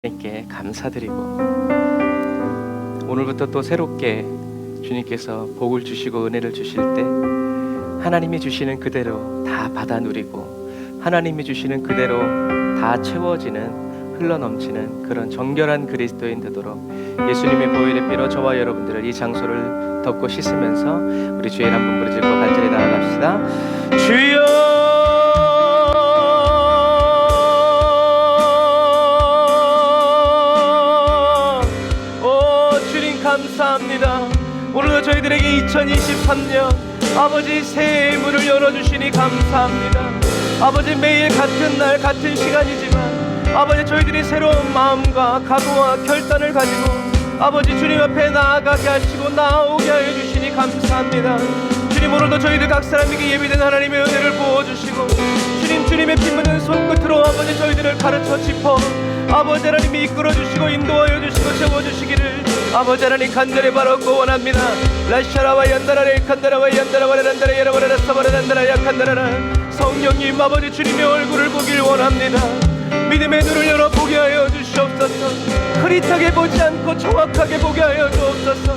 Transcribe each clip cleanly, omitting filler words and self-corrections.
주님께 감사드리고 오늘부터 또 새롭게 주님께서 복을 주시고 은혜를 주실 때 하나님이 주시는 그대로 다 받아 누리고 하나님이 주시는 그대로 다 채워지는 흘러넘치는 그런 정결한 그리스도인 되도록 예수님의 보혈의 피로 저와 여러분들을 이 장소를 덮고 씻으면서 우리 주의 이름 한번 부르짖고 간절히 나아갑시다. 주여 감사합니다. 오늘도 저희들에게 2023년 아버지 새해의 문을 열어주시니 감사합니다. 아버지 매일 같은 날 같은 시간이지만 아버지 저희들이 새로운 마음과 각오와 결단을 가지고 아버지 주님 앞에 나아가게 하시고 나오게 하여 주시니 감사합니다. 주님 오늘도 저희들 각 사람에게 예비된 하나님의 은혜를 부어주시고 주님의 피 묻은 손끝으로 아버지 저희들을 가르쳐 짚어 아버지 하나님이 이끌어주시고 인도하여 주시고 채워주시기를 아버지 하나님 간절히 바라고 원합니다. 라샤라와 얀다라레 칸다라와 얀다라와 란다라 야라와라 사바라 란다라 야칸다라라 성령님 아버지 주님의 얼굴을 보길 원합니다. 믿음의 눈을 열어 보게 하여 주시옵소서. 흐릿하게 보지 않고 정확하게 보게 하여 주옵소서.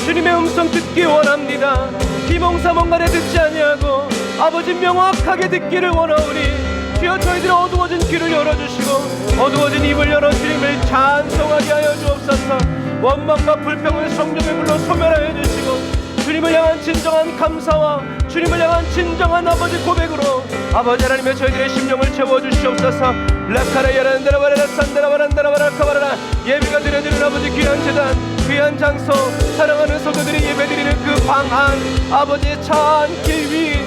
주님의 음성 듣기 원합니다. 비몽사몽간에 듣지 아니하고 아버지 명확하게 듣기를 원하오니 주여 저희들의 어두워진 귀를 열어주시고 어두워진 입을 열어 주님을 찬송하게 하여 주옵소서. 원망과 불평을 성령의 불로 소멸하여 주시고 주님을 향한 진정한 감사와 주님을 향한 진정한 아버지 고백으로 아버지 하나님의 저희들의 심령을 채워주시옵소서. 라카라야란다라바라라 산다라바란다라바라카바라라 예배가 드려지는 아버지 귀한 제단 귀한 장소 사랑하는 성도들이 예배드리는 그 방 안 아버지의 차한 길 위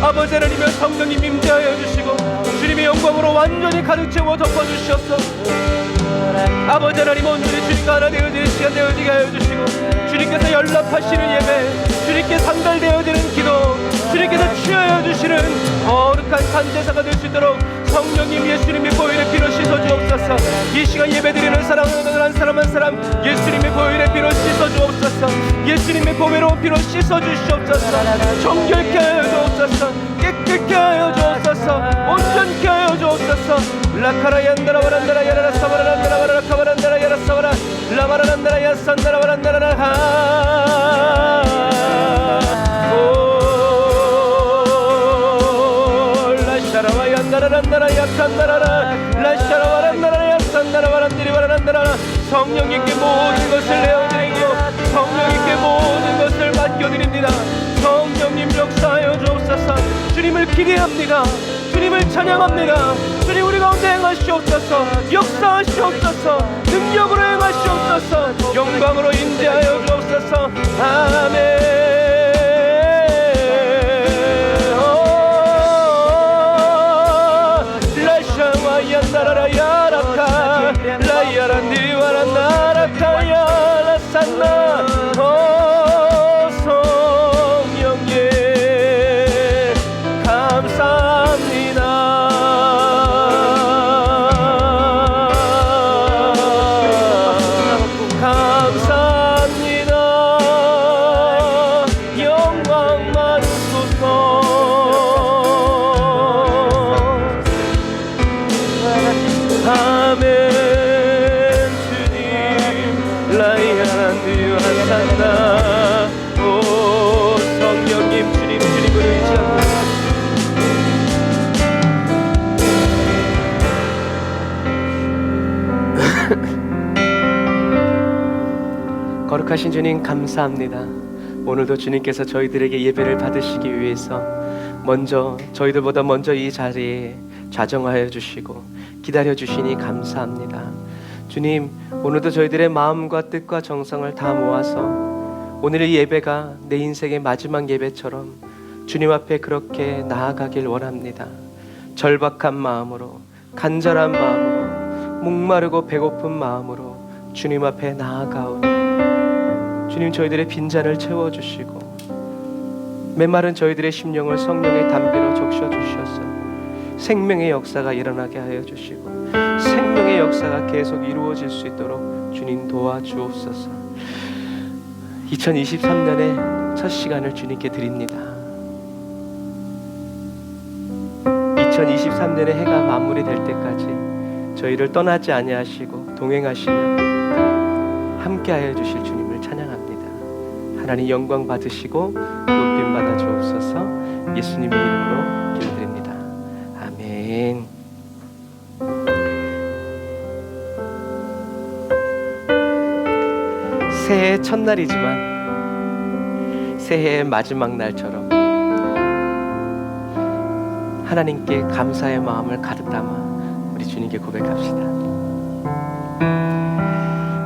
아버지 하나님의 성령님 임재하여 주시고 주님의 영광으로 완전히 가득 채워 덮어주시옵소서. 아버지 하나님 오늘이 주님과 하나 되어지는 시간 되어지게 하여 주시고 주님께서 연락하시는 예배 주님께 상달되어지는 기도 주님께서 취하여 주시는 거룩한 산제사가 될 수 있도록 성령님 예수님의 보혈의 피로 씻어주옵소서. 이 시간 예배드리는 사랑하는 한 사람 한 사람 예수님의 보혈의 피로 씻어주옵소서. 예수님의 보혈의 피로 씻어주시옵소서. 정결케 하여 주옵소서. 깨끗게 하여 주옵소서. 온전케 하여 주옵소서. 라카라얀다라바란다라 야라라 사바라란다라 바라라 카바란다라 야라 사바라 라바라란다라 야산다라 바란다라 하 라샤라와얀다라란다라 야칸다라라 라샤라와란다라 야산다라 바란디리 바라란다라 성령님께 모든 것을 내어드리고 성령님께 모든 것을 맡겨드립니다. 성령님 역사하여 주옵소서. 주님을 기대합니다. 주님을 찬양합니다. 주님 우리 가운데 행하시옵소서. 역사하시옵소서. 능력으로 행하시옵소서. 영광으로 임재하여 주옵소서. 아멘. 라샤와얀다라라 야라카 라야란디와란다라카 야라산나 성령님 감사합니다. 감사합니다. 영광 받으소서. 아멘. 주님 라이아란디와산나 오 성령님 주님을 의지합니다. 거룩하신 주님 감사합니다. 오늘도 주님께서 저희들에게 예배를 받으시기 위해서 저희들보다 먼저 이 자리에 좌정하여 주시고 기다려 주시니 감사합니다. 주님 오늘도 저희들의 마음과 뜻과 정성을 다 모아서 오늘의 예배가 내 인생의 마지막 예배처럼 주님 앞에 그렇게 나아가길 원합니다. 절박한 마음으로 간절한 마음으로 목마르고 배고픈 마음으로 주님 앞에 나아가오니 주님 저희들의 빈잔을 채워주시고 메마른 저희들의 심령을 성령의 담비로 적셔주셔서 생명의 역사가 일어나게 하여 주시고 생명의 역사가 계속 이루어질 수 있도록 주님 도와주옵소서. 2023년의 첫 시간을 주님께 드립니다. 2023년의 해가 마무리될 때까지 저희를 떠나지 아니하시고 동행하시며 함께하여 주실 주님을 찬양합니다. 하나님 영광 받으시고 높임 받아 주옵소서. 예수님의 이름으로 기도드립니다. 아멘. 새해 첫날이지만 새해의 마지막 날처럼 하나님께 감사의 마음을 가득 담아 우리 주님께 고백합시다.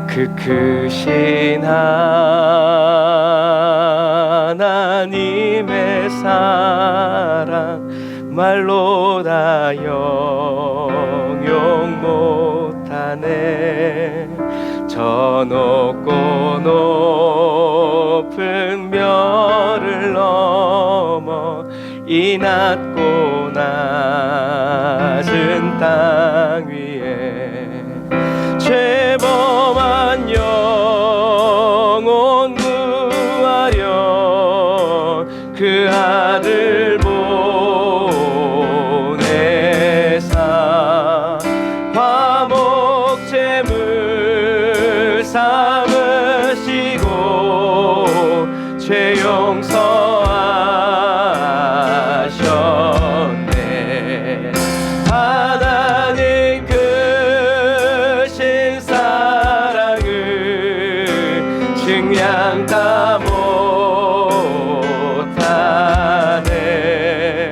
그 크신 하나님의 사랑 말로 다 영용 못하네. 저 높고 높은 별을 넘어 이 낮고 낮은 땅 위에 죄범한 영혼 구하려 그 아들 보내사 화목 제물 삼으시고 죄 용서하셨네. 하나님 크신 사랑을 증량 다 못하네.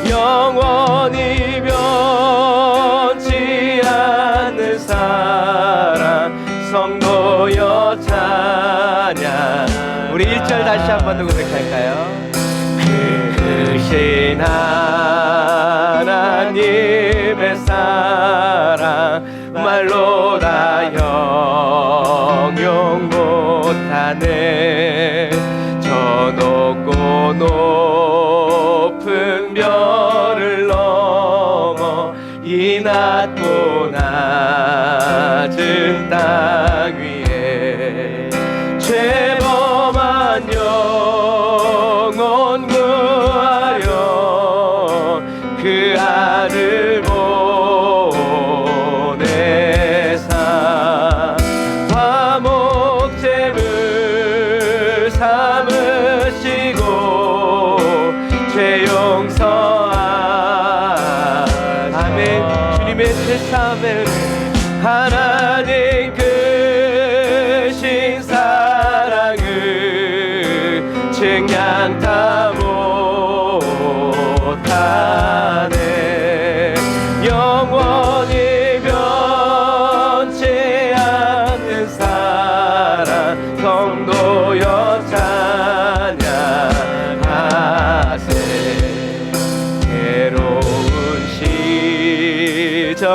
영원히 변치 않는 사랑 성도여 찬양. 우리 1절 다시 한 번 더 고백할까요? 크신 하나님의 사랑 말로 다 영용 못하네. 저 높고 높은 별을 넘어 이 낮고 낮은 땅 위에 죄범한 영혼 구하려 그 아들 보내사 화목 제물 삼으시고 죄 용서하. 아멘. 주님의 제사함을 하나님 크신 사랑을 증량 다 못하네. 영원히 변치 않는 사랑 성도여 찬양하세. 괴로운 시절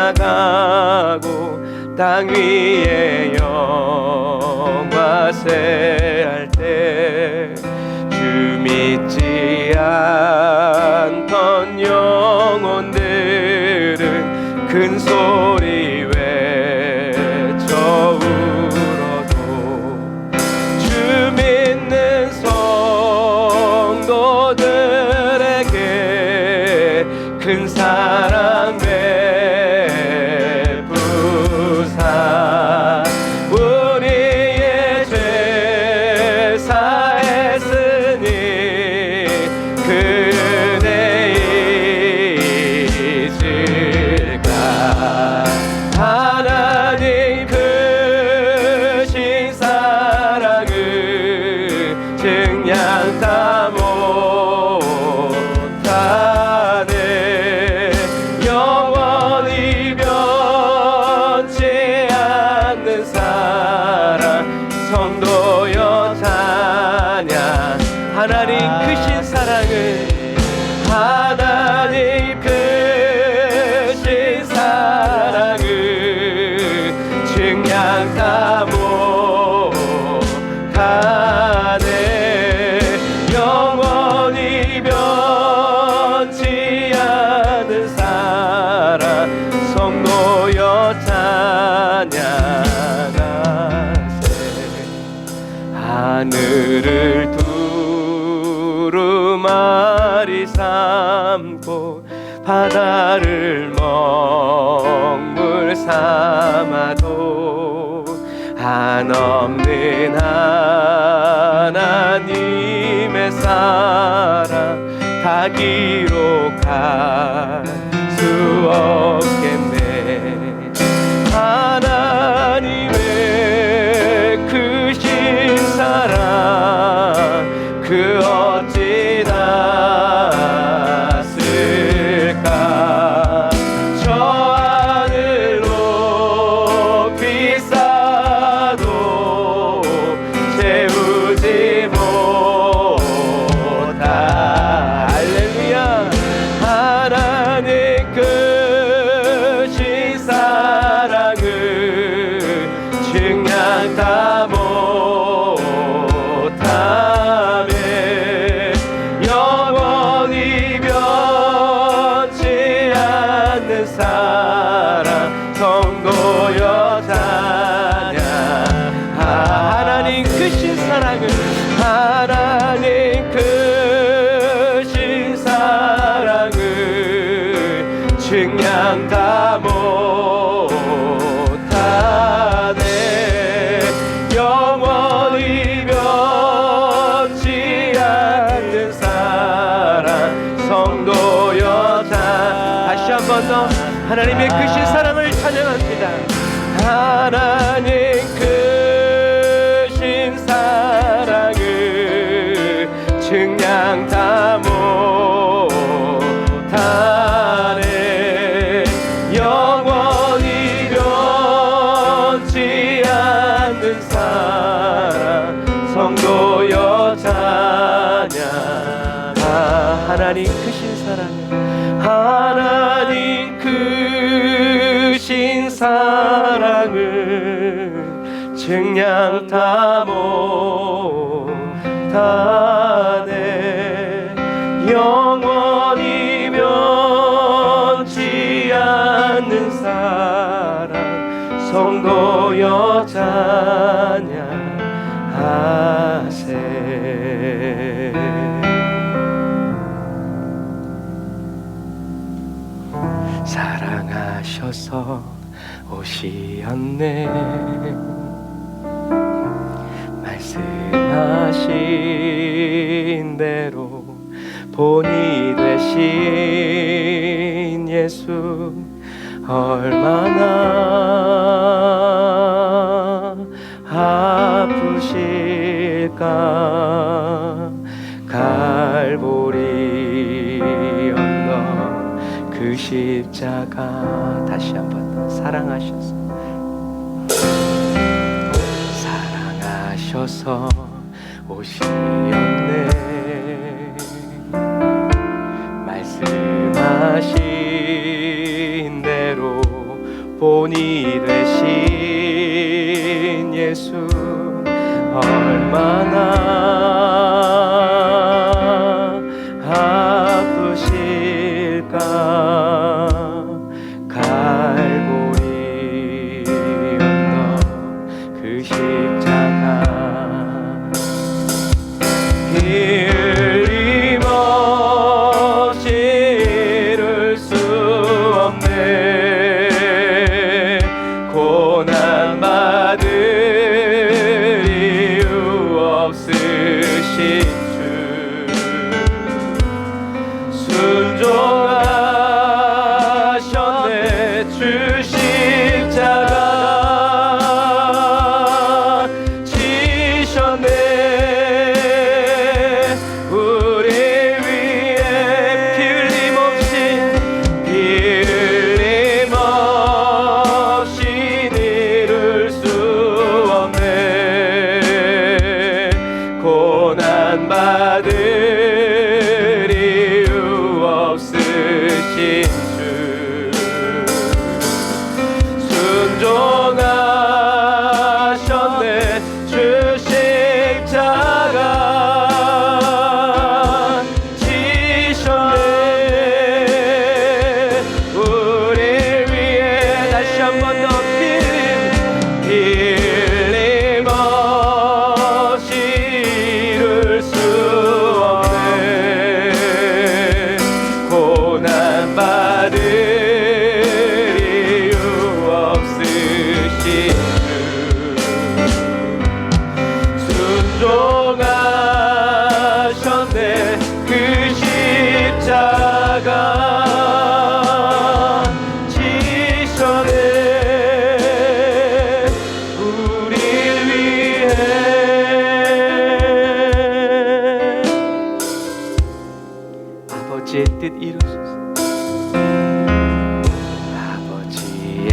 지나가고 땅 위에 영화세할 때 주 믿지 않던 영혼들은 큰 소리 외쳐 울어도 주 믿는 성도들에게 큰 사랑 베푸사 우리의 죄 사했으니 그대 잊을까. 하나님 크신 사랑을 증량 다 못하네. 영원히 변치 않는 사랑 성도여 찬양. 하나님 크신 사랑을 하나님 크신 사랑을 증량 다 못하네. 영원히 변치 않는 사랑 성도여 찬양하세. 하늘을 두루마리 삼고 바다를 먹물 삼아도 한없는 하나님의 사랑 다 기록할 수 없겠네. 하나님의 크신 사랑 그 어찌 닿았을까. 저 하늘 높이 쌓아도 채우지 못할 할렐루야. 하나님 크신 사랑을 증량 다 못하네. 영원히 변치 않는 사랑 성도여 찬양. 하나님 크신 사랑을 하나님 크신 사랑을 증량 다 못하네. 영원히 변치 않는 사랑 성도여 찬양. 다시 한 번 더 하나님의 크신 사랑을 찬양합니다. 하나님 크신 사랑을 증량 다 못하네. 영원히 변치 않는 사랑 성도여 찬양. 하나님 크신 사랑을 하나님 크신 사랑을 증량 다 못하네. 영원히 변치 않는 사랑 성도여 찬양하세. 사랑하셔서 오시었네. 말씀하신 대로 본이 되신 예수 얼마나 아프실까. 갈보리 언덕 그 십자가. 다시 한번 사랑하셔서 오시었네. 말씀하신 대로 본이 되신 예수 얼마나 아프실까. 갈보리 언덕 그 십자가. 흘림없이 이룰 수 없네. 고난 받을 이유 없으신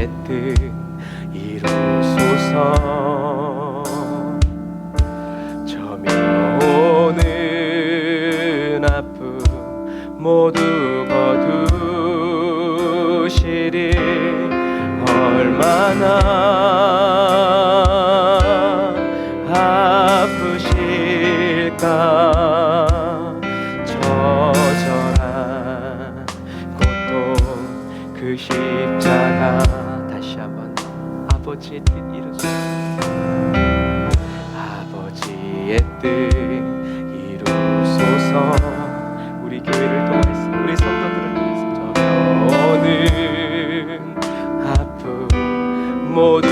아버지의 뜻 이루소서. 저며오는 아픔 모두 거두시리. 얼마나 아프실까. 처절한 고통 그 십자가. 다시 한번 아버지의 뜻 이루소서. 아버지의 뜻 이루소서. 우리 교회를 통해서 우리 성도들을 통해서 저며오는 아픔 모두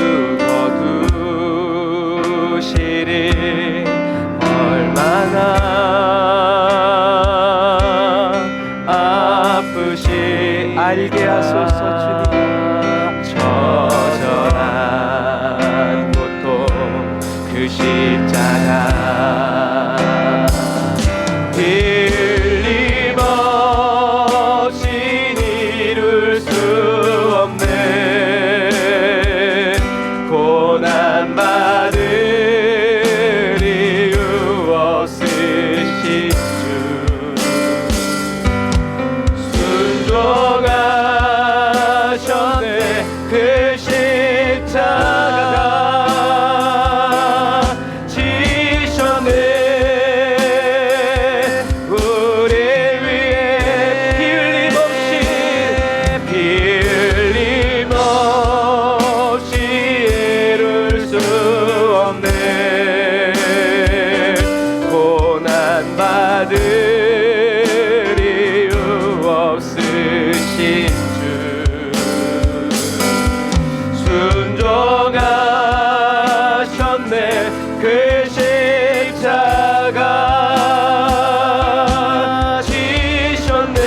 거두시리. 얼마나 아프시 알게 하소서 주님. 처절한 고통 그 십자가. 틀림없이 이룰 수 없는 고난받을 이유 없으신 주. 순종하셨네 그 십자가. 지셨네 우리 위해. 틀림없이 이룰 수 없네 고난받을 이유 없으신 주. 순종하셨네 그 십자가. 지셨네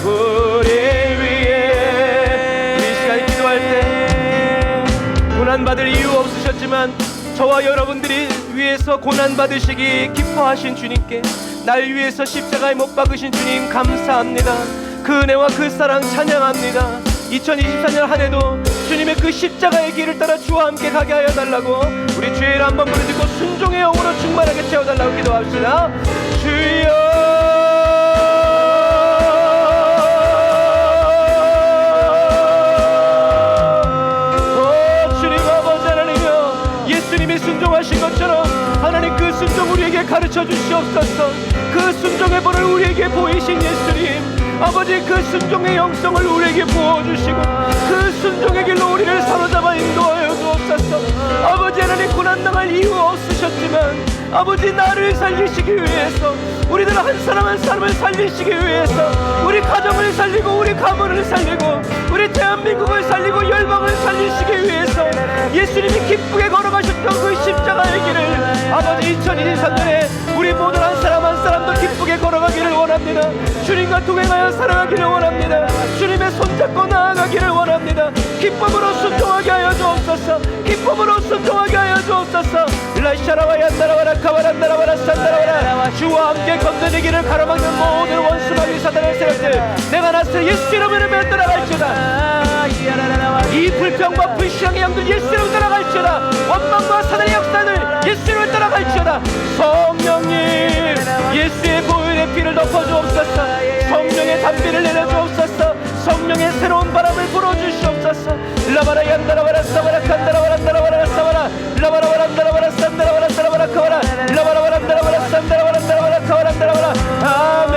우리 위해. 이 시간에 기도할 때 고난받을 이유 없으셨지만 저와 여러분들이 위해서 고난받으시기 기뻐하신 주님께, 날 위해서 십자가에 못 박으신 주님 감사합니다. 그 은혜와 그 사랑 찬양합니다. 2024년 한 해도 주님의 그 십자가의 길을 따라 주와 함께 가게 하여 달라고 우리 주의 이름 한번 부르짖고 순종의 영으로 충만하게 채워달라고 기도합시다. 주여 순종하신 것처럼 하나님 그 순종 우리에게 가르쳐 주시옵소서. 그 순종의 본을 우리에게 보이신 예수님 아버지, 그 순종의 영성을 우리에게 부어주시고 그 순종의 길로 우리를 사로잡아 인도하여 주옵소서. 아버지 하나님, 고난당할 이유 없으셨지만 아버지 나를 살리시기 위해서, 우리들 한 사람 한 사람을 살리시기 위해서, 우리 가정을 살리고 우리 가문을 살리고 우리 대한민국을 살리고 열방을 살리시기 위해서 예수님이 기쁘게 걸어가셨던 그 십자가의 길을 아버지 2023년에 우리 모두 한 사람 한 사람도 기쁘게 걸어가기를 원합니다. 주님과 동행하여 살아가기를 원합니다. 주님의 손잡고 나아가기를 원합니다. 기쁨으로 순종하게 하여 주옵소서. 기쁨으로 순종하게 하여 주옵소서. 라샤라와 얀다라와라 카바란다라와라 산다라와라. 주와 함께 건너내기를 가로막는 모든 원수마귀 사단의 세력들 내가 나서 예수 이름으로 떠나갈지어다. 이 불평과 불신앙의 영들 예수 이름으로 떠나갈지어다. 원망과 사단의 역사들 예수 이름으로 떠나갈지어다. 성령님, 예수의 보혈의 피를 덮어주옵소서. 성령의 담비를 내려주옵소서. 성령의 새로운 바람을 불어주시옵소서. 라바라 얀다라바라 사바라 칸다라바라 나라바라 사바라 라바라바라 나라바라 산다라바라 사라바라 카바라 라바라바라 나라바라 산다라바라 나라바라 카바라 나라바라. 아멘.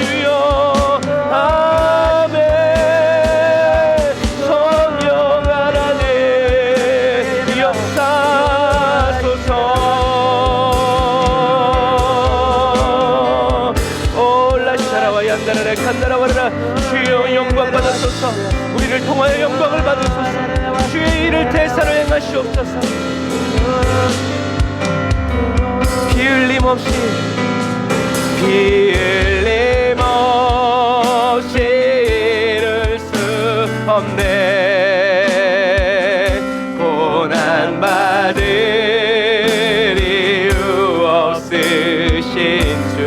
주여 아멘. 성령 하나님 역사소서. 올라샤라와 얀다라라 칸다라바라. 주여 영광 받으소서. 우리를 통하여 영광을 받으소서. 주의 일을 대사로 행하시옵소서. 피 흘림 없이 이룰 수 없네 고난받을 이유 없으신 주.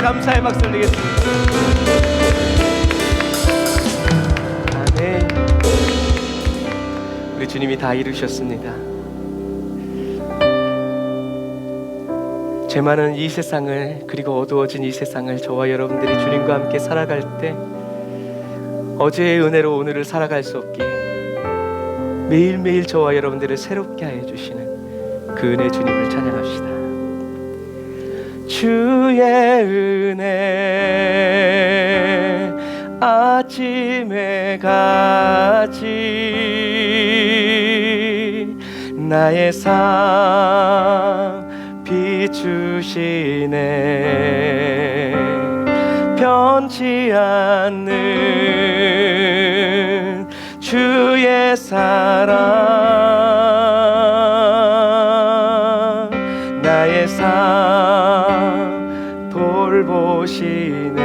감사의 박수 올리겠습니다. 아멘. 우리 주님이 다 이루셨습니다. 죄 많은 이 세상을, 그리고 어두워진 이 세상을 저와 여러분들이 주님과 함께 살아갈 때 어제의 은혜로 오늘을 살아갈 수 없기에 매일매일 저와 여러분들을 새롭게 하여 주시는 그 은혜 주님을 찬양합시다. 주의 은혜 아침에 같이 나의 삶 비추시네. 변치 않는 주의 사랑 나의 삶 돌보시네.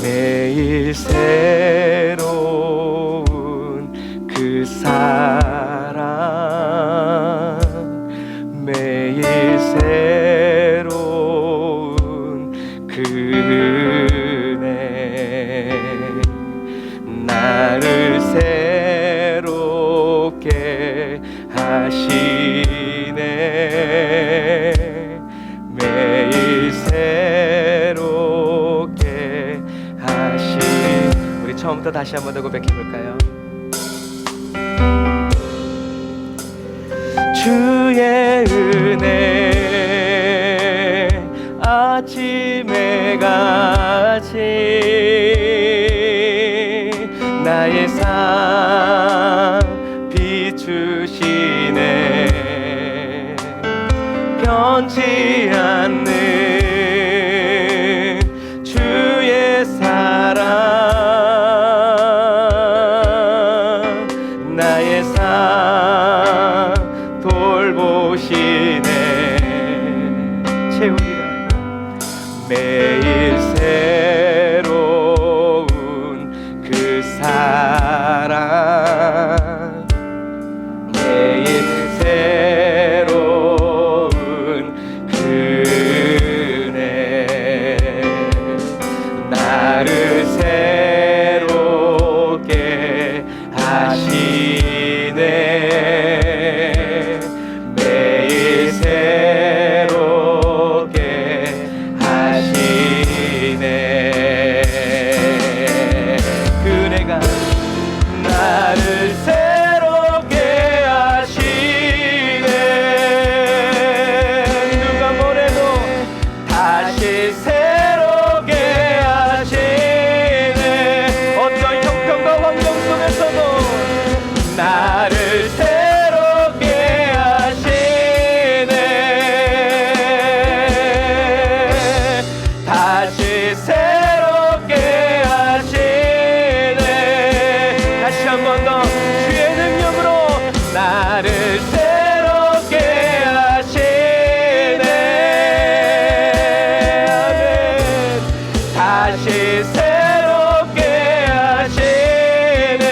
매일 새로운 그 사랑 매일 새로운 그 은혜 나를 새롭게 하시네. 매일 새롭게 우리 처음부터 다시 한 번 더 고백해 볼까요? 주의 은혜 아침에 같이 나의 삶 비추시네. 변치 않는 주의 사랑 나의 삶 돌보시네. 채우리라. 매일 새로운 그 사랑 매일 새로운 그 은혜 나를 새롭게 하시네. 매일 새롭게 하시네. 그 은혜가 나를 새롭게 하시네. 누가 뭐래도 다시 새롭게 하시네. 어떤 형편과 환경 속에서도 나를 새롭게 하시네. 다시 새롭게 하시네. 다시 한 번 더 주의 능력으로 나를 새롭게 하시네. 아멘. 다시 새롭게 하시네.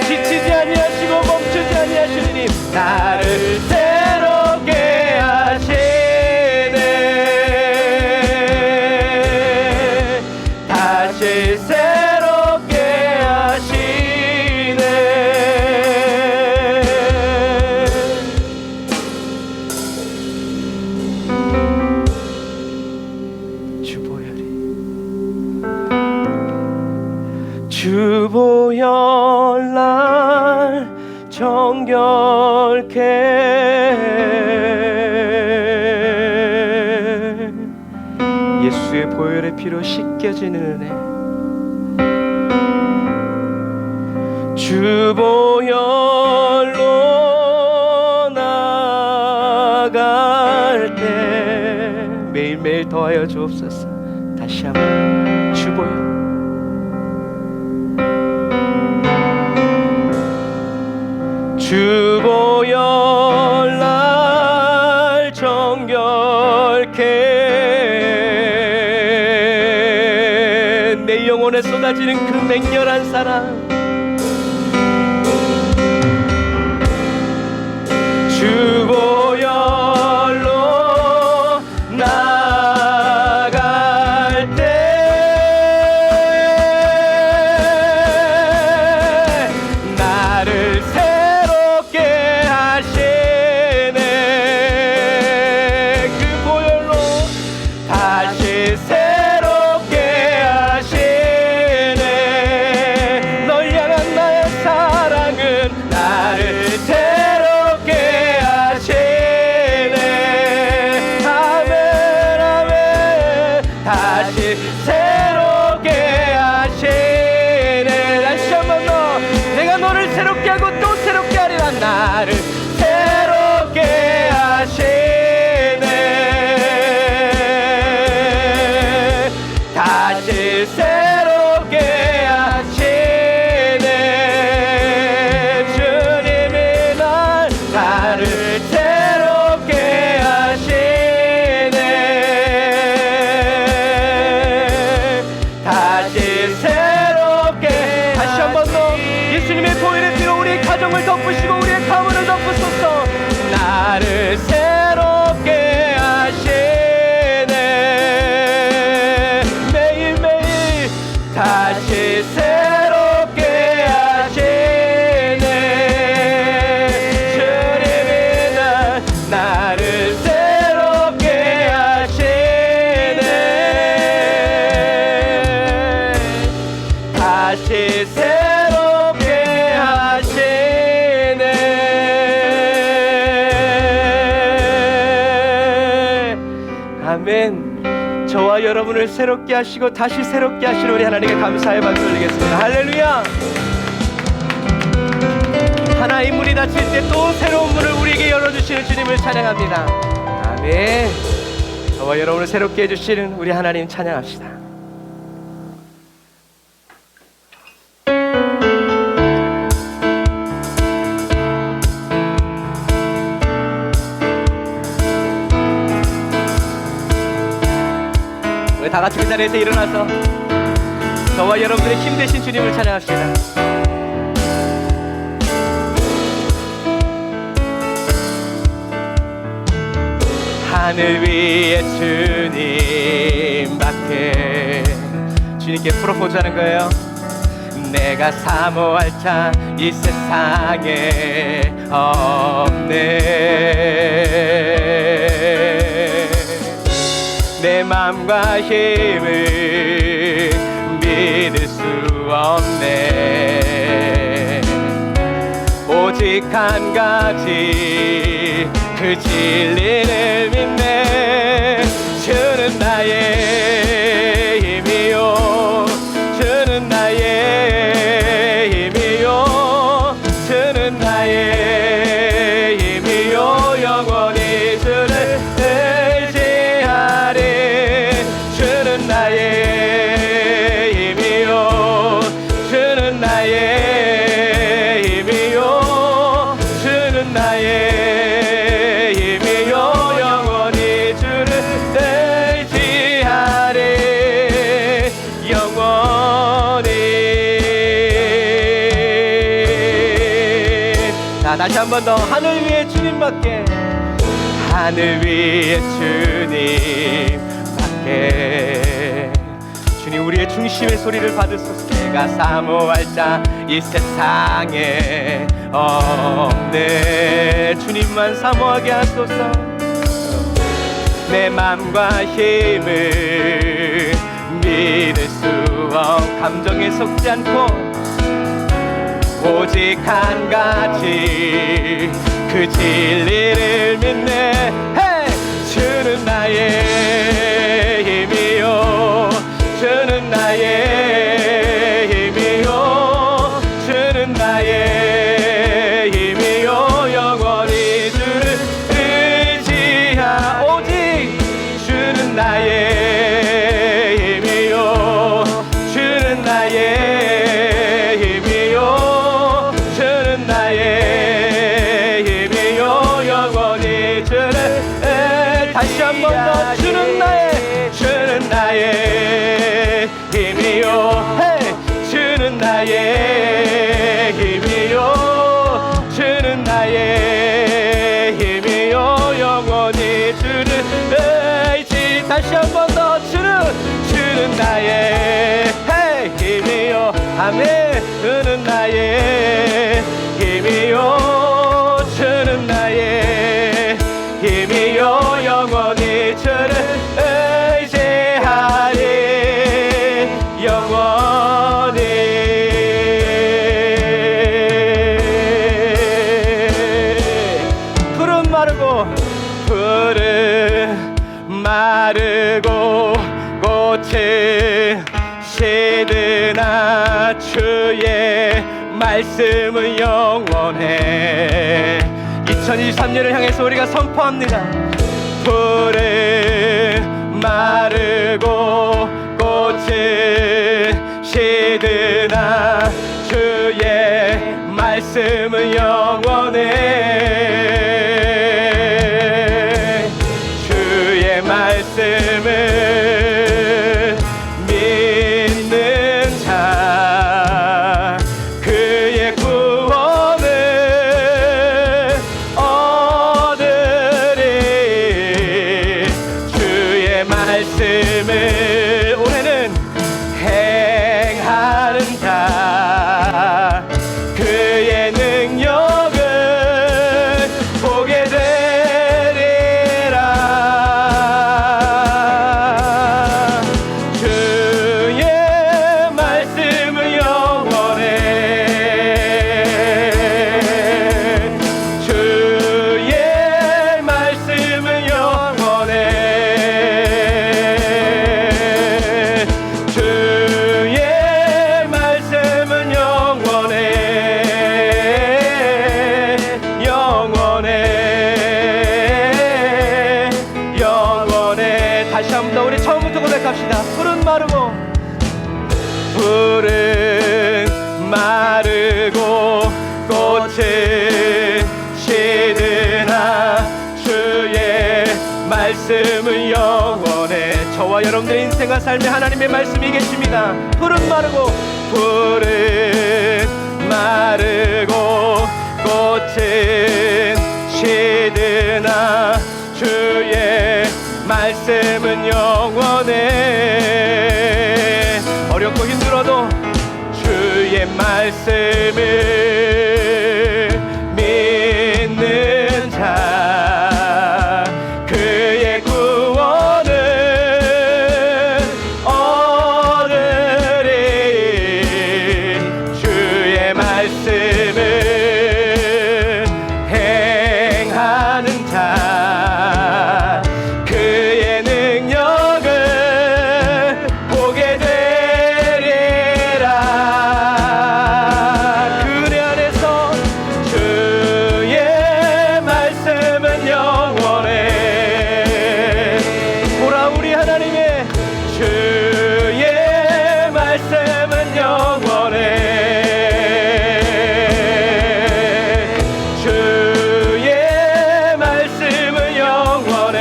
지치지 아니하시고 멈추지 아니하시는 님 나를 새롭게 하시네. 다시 새롭게 하시네. 주보혈이 주보혈 날 정결케 예수의 보혈의 피로 씻겨지는 은혜 주보혈로 나갈 때 매일매일 더하여 주옵소서. 다시 한번 주보혈 주보혈 날 정결케 내 영혼에 쏟아지는 그 맹렬한 사랑 주보혈로 다시 새롭게 하시네. 주님이 나를 새롭게 하시네. 다시 새롭게. 다시 한 번 더 예수님의 보혈의 피로 우리의 가정을 덮으시고 우리의 가문을 덮으소서. 나를 새롭게 하시네. 매일매일 다시 새롭게 하시네. 주님이 나를 새롭게 하시네. 다시 새롭게 하시네. 아멘. 저와 여러분을 새롭게 하시고 다시 새롭게 하시는 우리 하나님께 감사의 박수 올리겠습니다. 할렐루야. 하나의 문이 닫힐 때 또 새로운 문을 우리에게 열어주시는 주님을 찬양합니다. 아멘. 저와 여러분을 새롭게 해주시는 우리 하나님 찬양합시다. 우리 다 같이 그 자리에서 일어나서 저와 여러분들의 힘 되신 주님을 찬양합시다. 하늘 위에 주님밖에. 주님께 프로포즈하는 거예요. 내가 사모할 자 이 세상에 없네. 내 맘과 힘을 믿을 수 없네. 오직 한 가지 그 진리를 믿네. 주는 나의 힘이요. 주는 나의 힘이요. 주는 나의 힘이요. 영원히 주를 의지하리. 주는 나의 힘이요. 주는 나의 힘이요. 주는 나의 힘이요. 영원히 주를 의지하리. 영원히. 자, 다시 한 번 더. 하늘 위에 주님밖에. 하늘 위에 주님밖에. 주님, 우리의 중심의 소리를 받으소서. 내가 사모할 자 이 세상에 없네. 주님만 사모하게 하소서. 내 맘과 힘을 믿을 수 없. 감정에 속지 않고 오직 한 가지 그 진리를 믿네. hey! 주는 나의 힘이요. 주는 나의 힘이요. 주는 나의 힘이요. 영원히 주를 의지하. 오직 주는 나의 힘이요. 주는 나의 힘이요. 주는 나의 힘이요. 영원히 주를. 다시 한 번 더. 주는 나의 힘이요. hey! 주는 나의 힘이요. 주는 나의 힘이요. 영원히 주를 의지. 다시 한 번 더. 주는 나의 hey! 힘이요. 아멘. 주는 나의 힘이요. 주는 나의 힘이요. 영원히 주를 의지하리. 영원히. 푸른 마르고 꽃은 시드나 주의 말씀은 영원해. 2023년을 향해서 우리가 선포합니다. 푸른 마르고 꽃은 찾으시드나 주의 말씀은 영원해 주의 말씀을 믿는 자 그의 구원을 얻으리 주의 말씀을 올해는 행하는 자 그의 능력을 보게 되리라 주의 말씀은 영원해 주의 말씀은 영원해 주의 말씀은 영원해 영원해 영원해 다시 한 번 더 우리 처음부터 고백합시다. 푸른 마르고 꽃은 시드나 주의 말씀은 영원해 저와 여러분들의 인생과 삶에 하나님의 말씀이 계십니다. 푸른 마르고 꽃은 시드나 주의 말씀은 영원해 어렵고 힘들어도 주의 말씀을 믿는 자 그의 구원을 얻으리 주의 말씀을 행하는 자 그의 능력을 보게 되리라 그네 안에서 주의 말씀은 영원해 보라 우리 하나님의 주의 말씀은 영원해 주의 말씀은 영원해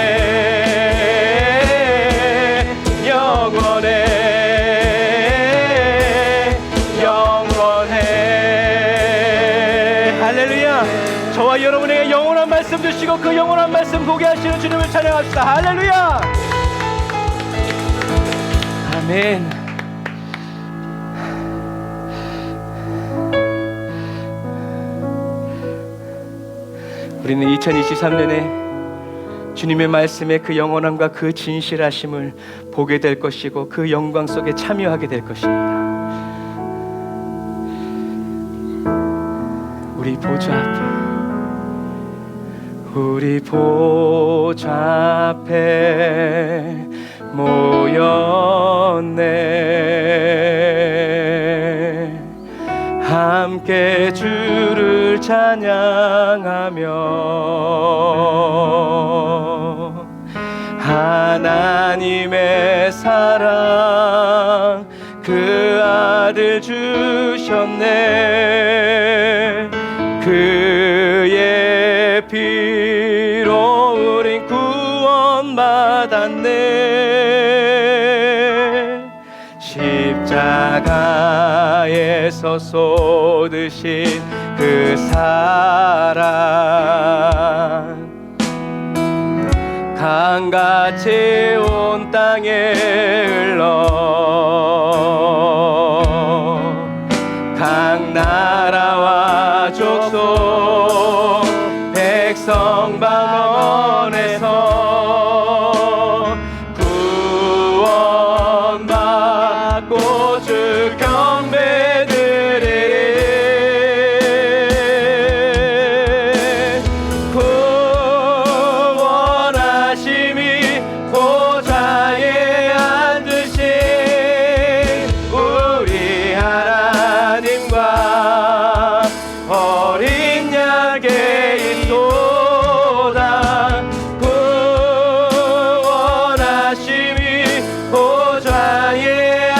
영원해 영원해 할렐루야 저와 여러분에게 영원한 말씀 주시고 그 영원한 말씀 보게 하시는 주님을 찬양합시다. 할렐루야 아멘. 우리는 2023년에 주님의 말씀의 그 영원함과 그 진실하심을 보게 될 것이고 그 영광 속에 참여하게 될 것입니다. 우리 보좌 앞에 모였네 함께 주를 찬양하며 하나님의 사랑 그 아들 주셨네 그의 피로 우린 구원받았네 십자가에서 쏟으신 그 사랑 강같이 온 땅에 흘러 각 나라와 족속 백성 방언에서 구원받고 주 경배 드리리 구원하심이 보좌에 앉으신 우리 하나님과 어린 양에게 있도다 구원하심이 보좌에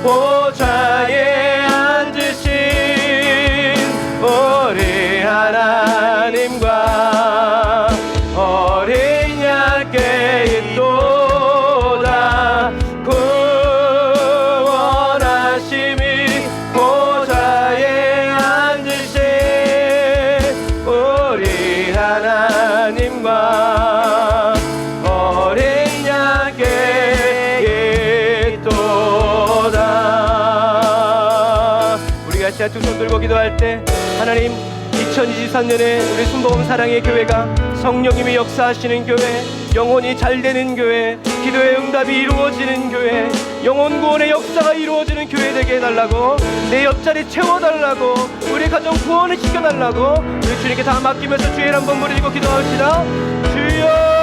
보좌에 앉으신 우리 하나님과 어린 양께 있도다. 구원하심이 보좌에 앉으신 우리 하나님과 어린 양께 있도다. 우리가 시작 두 손 들고 기도할 때 하나님, 2023년에 우리 순복음 사랑의 교회가 성령님이 역사하시는 교회, 영혼이 잘되는 교회, 기도의 응답이 이루어지는 교회, 영혼 구원의 역사가 이루어지는 교회 되게 해달라고, 내 옆자리 채워달라고, 우리 가정 구원을 시켜달라고 우리 주님께 다 맡기면서 주의 한번 부르짖고 기도합시다. 주여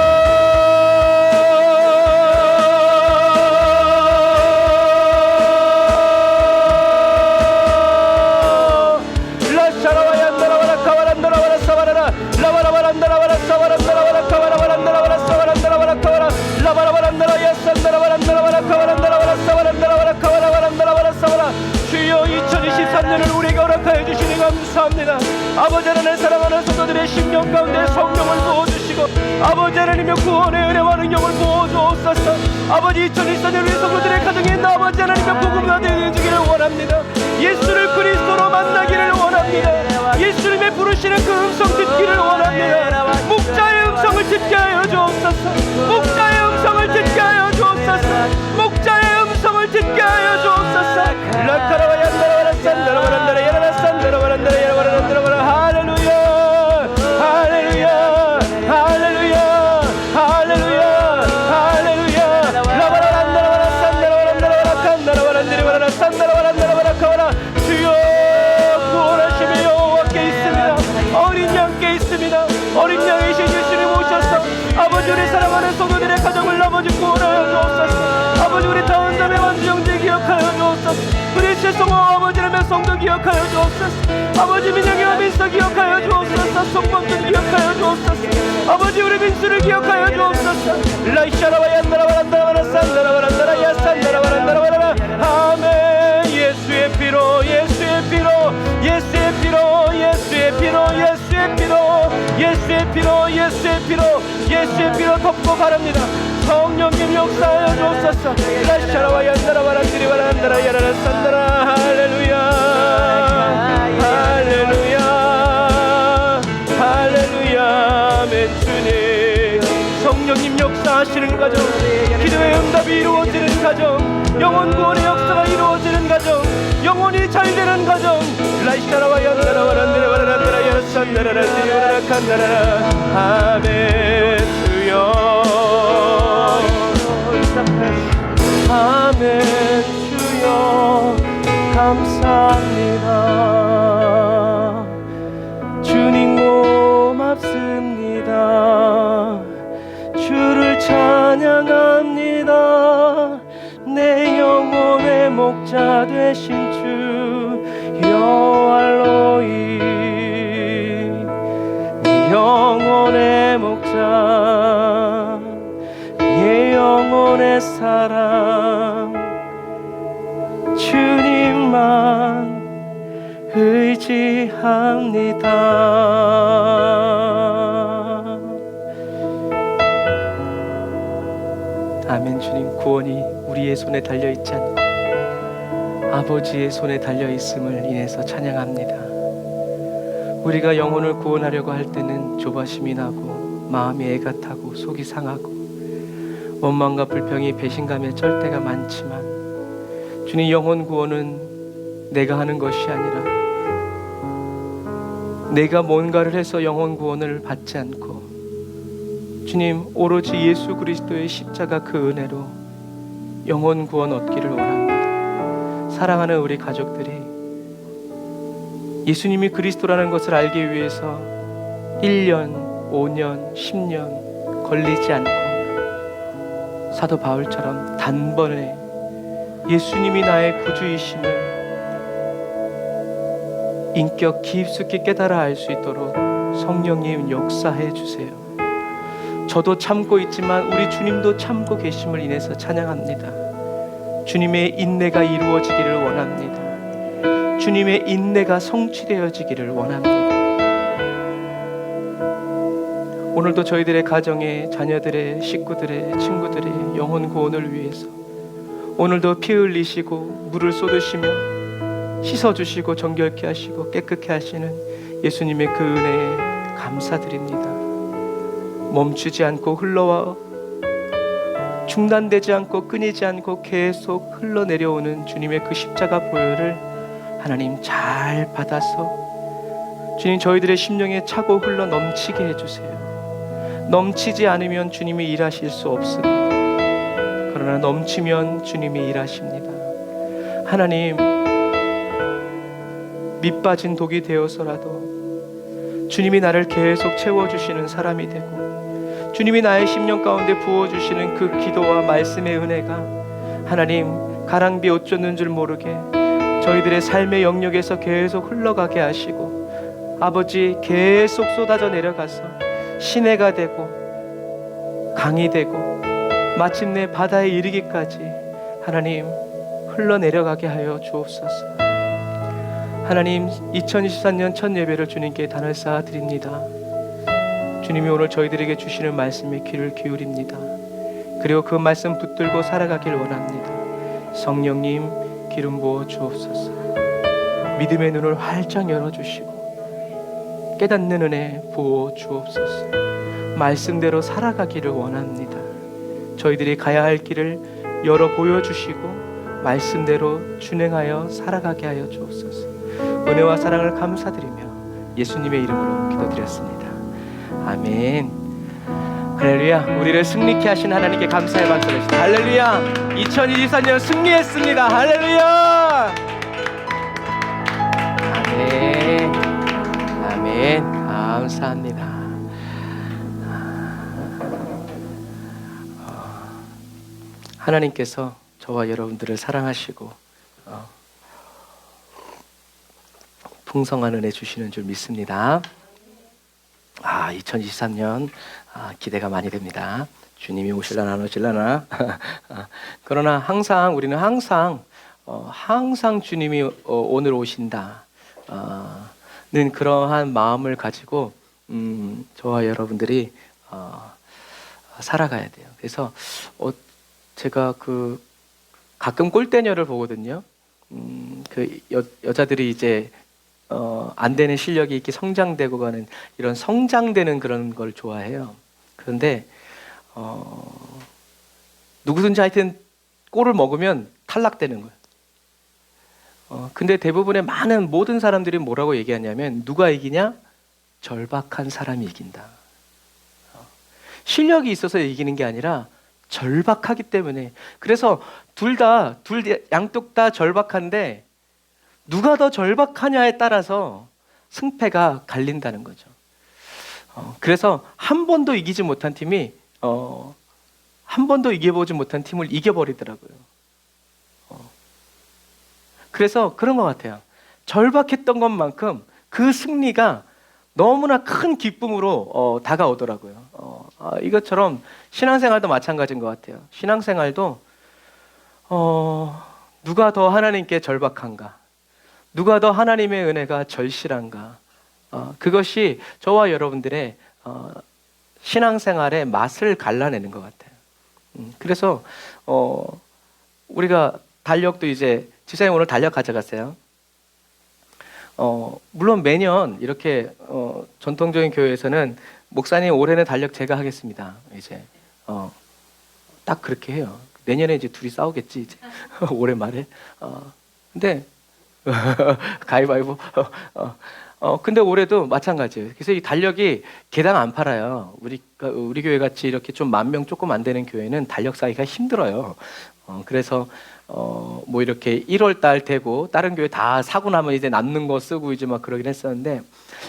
주여 2023년을 우리에게 허락하여 주시니 감사합니다. 아버지 하나님, 사랑하는 성도들의 심령 가운데 성령을 부어주시고 아버지 하나님의 구원의 은혜와 능력을 부어주옵소서. 아버지 2024년 우리 성도들의 가정에 있는 아버지 하나님의 복음과 되어주기를 원합니다. 예수를 그리스도로 만나기를 원합니다. 예수님의 부르시는 그 음성 듣기를 원합니다. 목자의 음성을 듣게 하여 주옵소서. 목자의 음성을 듣게 하여 주옵소서. 목자의 음성을 듣게 하여 주옵소서. 라카라와 얀다라와라 산다라와란다라 야라라 산다라와란다라 야라와란다라와라. 할렐루야 할렐루야 할렐루야 할렐루야 할렐루야. 라바라란다라와라 산다라와란다라와라 칸다라와란다라와라 산다라와란다라와라 카와라. 주여 구원하심이 여호와께 있습니다. 어린 양께 있습니다. 어린 양이신 예수님 오셔서 아버지 우리 사랑하는 성도들의 가정을 아버지 구원하여 주옵소서. 아버지 우리 다운점의 완주형제 기억하여 주옵소서. 우리 세성호 아버지라면 성도 기억하여 주옵소서. 아버지 민영이와 민서 기억하여 주옵소서. 송범준 기억하여 주옵소서. 아버지 우리 민수를 기억하여 주옵소서. 라이샤라와 얀다라와란다라와라 산다라와란다라 야산다라와란다라와라. 아멘. 예수의 피로 예수의 피로 예수의 피로 예수의 피로 예수의 피로 예수의 피로 예수의 피로 예수의 피로 덮고 바랍니다. 성령님 역사하여 주옵소서. 라샤라와 얀다라와란디리와란다라 야라라 산다라. 할렐루야 할렐루야 할렐루야. 아멘. 주님 성령님 역사하시는 가정, 기도의 응답이 이루어지는 가정, 영혼 구원의 역사가 이루어지는 가정, 영혼이 잘되는 가정. 라이샤라와 얀다라와란디리와란다라 야라라 산다라란디리와라라 칸다라라. 아멘. 주여 아멘. 주여 감사합니다. 주님 고맙습니다. 주를 찬양합니다. 내 영혼의 목자 되신 주 여호와로이. 내 영혼의 목자, 내 영혼의 사랑, 주님만 의지합니다. 아멘. 주님 구원이 우리의 손에 달려있지 않고 아버지의 손에 달려있음을 인해서 찬양합니다. 우리가 영혼을 구원하려고 할 때는 조바심이 나고 마음이 애가 타고 속이 상하고 원망과 불평이 배신감에 쩔 때가 많지만 주님 영혼 구원은 내가 하는 것이 아니라 내가 뭔가를 해서 영혼 구원을 받지 않고 주님 오로지 예수 그리스도의 십자가 그 은혜로 영혼 구원 얻기를 원합니다. 사랑하는 우리 가족들이 예수님이 그리스도라는 것을 알기 위해서 1년, 5년, 10년 걸리지 않고 사도 바울처럼 단번에 예수님이 나의 구주이심을 인격 깊숙이 깨달아 알 수 있도록 성령님 역사해 주세요. 저도 참고 있지만 우리 주님도 참고 계심을 인해서 찬양합니다. 주님의 인내가 이루어지기를 원합니다. 주님의 인내가 성취되어지기를 원합니다. 오늘도 저희들의 가정에, 자녀들의, 식구들의, 친구들의 영혼 구원을 위해서 오늘도 피 흘리시고 물을 쏟으시며 씻어주시고 정결케 하시고 깨끗게 하시는 예수님의 그 은혜에 감사드립니다. 멈추지 않고 흘러와 중단되지 않고 끊이지 않고 계속 흘러내려오는 주님의 그 십자가 보혈을 하나님 잘 받아서 주님 저희들의 심령에 차고 흘러 넘치게 해주세요. 넘치지 않으면 주님이 일하실 수 없습니다. 그러나 넘치면 주님이 일하십니다. 하나님, 밑 빠진 독이 되어서라도 주님이 나를 계속 채워주시는 사람이 되고 주님이 나의 심령 가운데 부어주시는 그 기도와 말씀의 은혜가 하나님 가랑비 옷 젖는 줄 모르게 저희들의 삶의 영역에서 계속 흘러가게 하시고 아버지 계속 쏟아져 내려가서 시내가 되고 강이 되고 마침내 바다에 이르기까지 하나님 흘러내려가게 하여 주옵소서. 하나님 2024년 첫 예배를 주님께 단을 쌓아 드립니다. 주님이 오늘 저희들에게 주시는 말씀에 귀를 기울입니다. 그리고 그 말씀 붙들고 살아가길 원합니다. 성령님 기름 부어 주옵소서. 믿음의 눈을 활짝 열어주시고 깨닫는 은혜 부어 주옵소서. 말씀대로 살아가기를 원합니다. 저희들이 가야 할 길을 열어 보여주시고 말씀대로 준행하여 살아가게 하여 주옵소서. 은혜와 사랑을 감사드리며 예수님의 이름으로 기도드렸습니다. 아멘. 할렐루야. 우리를 승리케 하신 하나님께 감사의 박수를 드립니다. 할렐루야. 2024년 승리했습니다. 할렐루야. 아멘. 아멘. 감사합니다. 하나님께서 저와 여러분들을 사랑하시고 풍성한 은혜 주시는 줄 믿습니다. 2023년 기대가 많이 됩니다. 주님이 오실라나 안 오실라나. 그러나 항상 우리는 항상 주님이 오늘 오신다는 그러한 마음을 가지고 저와 여러분들이 살아가야 돼요. 그래서 제가 가끔 꼴대녀를 보거든요. 여자들이 이제 안 되는 실력이 이렇게 성장되고 가는 이런 성장되는 그런 걸 좋아해요. 그런데 누구든지 하여튼 꼴을 먹으면 탈락되는 거예요. 근데 대부분의 모든 사람들이 뭐라고 얘기하냐면 누가 이기냐? 절박한 사람이 이긴다. 실력이 있어서 이기는 게 아니라 절박하기 때문에. 그래서 양쪽 다 절박한데 누가 더 절박하냐에 따라서 승패가 갈린다는 거죠. 그래서 한 번도 이기지 못한 팀이 한 번도 이겨보지 못한 팀을 이겨버리더라고요. 그래서 그런 것 같아요. 절박했던 것만큼 그 승리가 너무나 큰 기쁨으로 다가오더라고요. 이것처럼 신앙생활도 마찬가지인 것 같아요. 신앙생활도 누가 더 하나님께 절박한가, 누가 더 하나님의 은혜가 절실한가, 그것이 저와 여러분들의 신앙생활의 맛을 갈라내는 것 같아요. 그래서 우리가 달력도 이제 지사님 오늘 달력 가져갔어요. 물론 매년 이렇게 전통적인 교회에서는 목사님 올해는 달력 제가 하겠습니다. 이제 딱 그렇게 해요. 내년에 이제 둘이 싸우겠지 이제 올해 말에. 근데 가위바위보. 근데 올해도 마찬가지예요. 그래서 이 달력이 개당 안 팔아요. 우리 교회 같이 이렇게 좀 10,000명 조금 안 되는 교회는 달력 사기가 힘들어요. 그래서 뭐 이렇게 1월 달 되고 다른 교회 다 사고 나면 이제 남는 거 쓰고 이제 막 그러긴 했었는데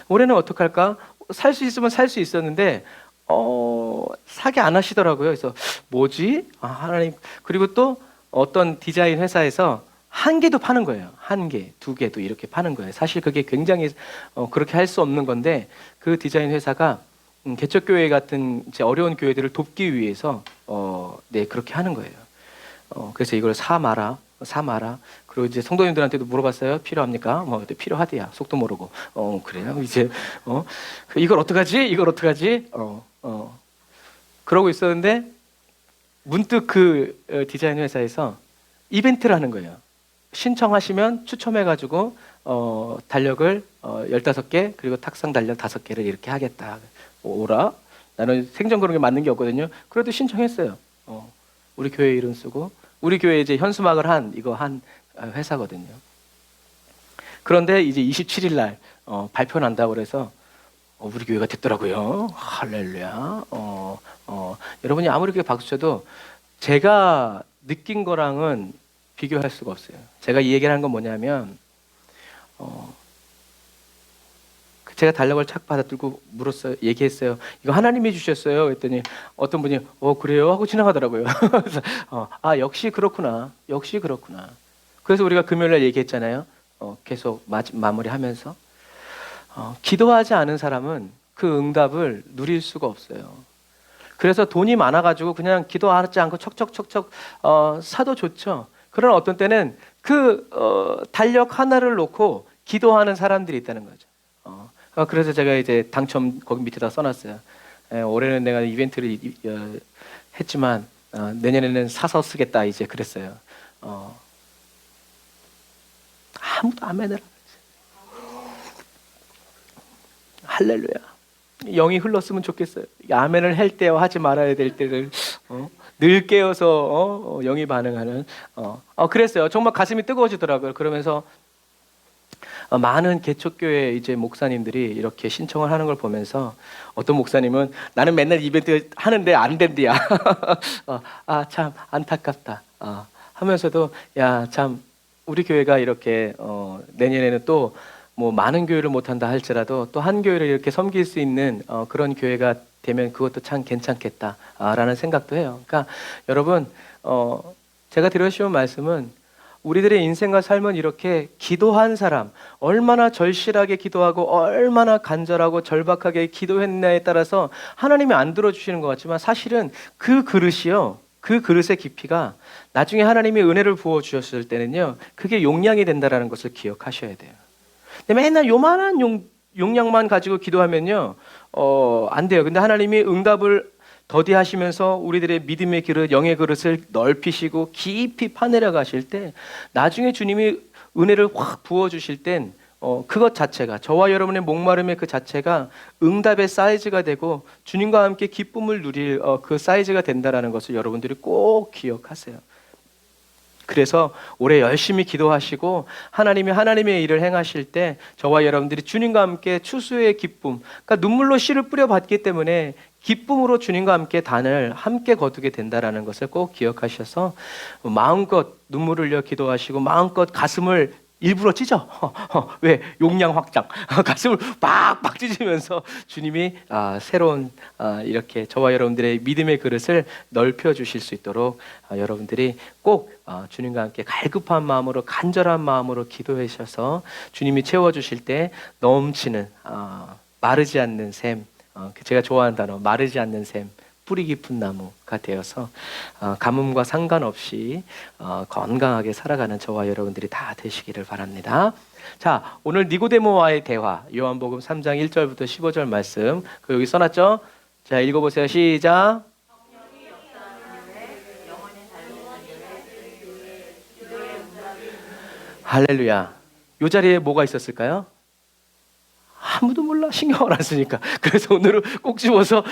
올해는 어떡할까? 살 수 있으면 살 수 있었는데 사게 안 하시더라고요. 그래서 뭐지? 하나님. 그리고 또 어떤 디자인 회사에서 1개도 파는 거예요. 1개, 2개도 이렇게 파는 거예요. 사실 그게 굉장히 그렇게 할 수 없는 건데 그 디자인 회사가 개척교회 같은 이제 어려운 교회들을 돕기 위해서 네 그렇게 하는 거예요. 그래서 이걸 사 마라. 그리고 이제 성도님들한테도 물어봤어요. 필요합니까? 필요하대야. 속도 모르고. 그래요. 이제 이걸 어떡하지? 그러고 있었는데 문득 그 디자인 회사에서 이벤트를 하는 거예요. 신청하시면 추첨해가지고 달력을 15개 그리고 탁상 달력 5개를 이렇게 하겠다. 오라? 나는 생전 그런 게 맞는 게 없거든요. 그래도 신청했어요. 우리 교회 이름 쓰고 우리 교회 이제 현수막을 한 회사거든요. 그런데 이제 27일 날 발표 난다고 그래서 우리 교회가 됐더라고요. 할렐루야. 여러분이 아무리 그렇게 박수 쳐도 제가 느낀 거랑은 비교할 수가 없어요. 제가 이 얘기를 한 건 뭐냐면 제가 달력을 착 받아들고 물었어요. 얘기했어요. 이거 하나님이 주셨어요. 그랬더니 어떤 분이 그래요? 하고 지나가더라고요. 그래서 역시 그렇구나. 그래서 우리가 금요일날 얘기했잖아요. 계속 마무리하면서 기도하지 않은 사람은 그 응답을 누릴 수가 없어요. 그래서 돈이 많아가지고 그냥 기도하지 않고 척척척척 사도 좋죠. 그러나 어떤 때는 그 달력 하나를 놓고 기도하는 사람들이 있다는 거죠. 그래서 제가 이제 당첨 거기 밑에다 써놨어요. 올해는 내가 이벤트를 했지만 내년에는 사서 쓰겠다 이제 그랬어요. 아무도 아멘을 안 했어요. 할렐루야. 영이 흘렀으면 좋겠어요. 아멘을 할 때와 하지 말아야 될 때를 늘 깨어서 영이 반응하는 그랬어요. 정말 가슴이 뜨거워지더라고요. 그러면서 많은 개척교회 이제 목사님들이 이렇게 신청을 하는 걸 보면서 어떤 목사님은 나는 맨날 이벤트 하는데 안 된대야. 참 안타깝다. 하면서도 참 우리 교회가 이렇게 내년에는 또 뭐 많은 교회를 못한다 할지라도 또 한 교회를 이렇게 섬길 수 있는 그런 교회가 되면 그것도 참 괜찮겠다라는 생각도 해요. 그러니까 여러분 제가 드리고 싶은 말씀은 우리들의 인생과 삶은 이렇게 기도한 사람, 얼마나 절실하게 기도하고 얼마나 간절하고 절박하게 기도했냐에 따라서 하나님이 안 들어주시는 것 같지만 사실은 그 그릇이요, 그 그릇의 깊이가 나중에 하나님이 은혜를 부어주셨을 때는요, 그게 용량이 된다는 것을 기억하셔야 돼요. 근데 맨날 요만한 용량만 가지고 기도하면요 안 돼요. 근데 하나님이 응답을 더디하시면서 우리들의 믿음의 그릇, 영의 그릇을 넓히시고 깊이 파내려 가실 때 나중에 주님이 은혜를 확 부어주실 땐 그것 자체가, 저와 여러분의 목마름의 그 자체가 응답의 사이즈가 되고 주님과 함께 기쁨을 누릴 그 사이즈가 된다는 것을 여러분들이 꼭 기억하세요. 그래서 올해 열심히 기도하시고 하나님이 하나님의 일을 행하실 때 저와 여러분들이 주님과 함께 추수의 기쁨, 그러니까 눈물로 씨를 뿌려받기 때문에 기쁨으로 주님과 함께 단을 함께 거두게 된다는 것을 꼭 기억하셔서 마음껏 눈물을 흘려 기도하시고 마음껏 가슴을 일부러 찢어. 왜? 용량 확장. 가슴을 빡빡 찢으면서 주님이 새로운 이렇게 저와 여러분들의 믿음의 그릇을 넓혀 주실 수 있도록 여러분들이 꼭 주님과 함께 갈급한 마음으로 간절한 마음으로 기도해 주셔서 주님이 채워주실 때 넘치는 마르지 않는 샘, 제가 좋아하는 단어 마르지 않는 샘, 뿌리 깊은 나무가 되어서 가뭄과 상관없이 건강하게 살아가는 저와 여러분들이 다 되시기를 바랍니다. 자, 오늘 니고데모와의 대화, 요한복음 3장 1절부터 15절 말씀 여기 써놨죠? 자, 읽어보세요. 시작. 할렐루야. 이 자리에 뭐가 있었을까요? 아무도 몰라. 신경을 안 쓰니까. 그래서 오늘은 꼭 집어서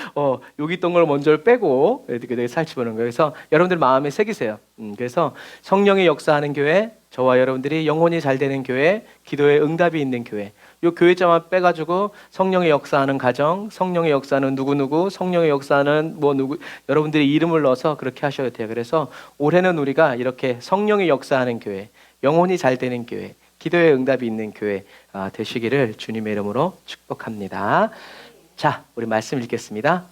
여기 있던 걸 먼저 빼고 이렇게 살집어놓은 거예요. 그래서 여러분들 마음에 새기세요. 그래서 성령의 역사하는 교회, 저와 여러분들이 영혼이 잘 되는 교회, 기도에 응답이 있는 교회, 이 교회자만 빼가지고 성령의 역사하는 가정, 성령의 역사하는 누구누구, 성령의 역사하는 뭐 누구, 여러분들이 이름을 넣어서 그렇게 하셔야 돼요. 그래서 올해는 우리가 이렇게 성령의 역사하는 교회, 영혼이 잘 되는 교회, 기도의 응답이 있는 교회 되시기를 주님의 이름으로 축복합니다. 자, 우리 말씀 읽겠습니다.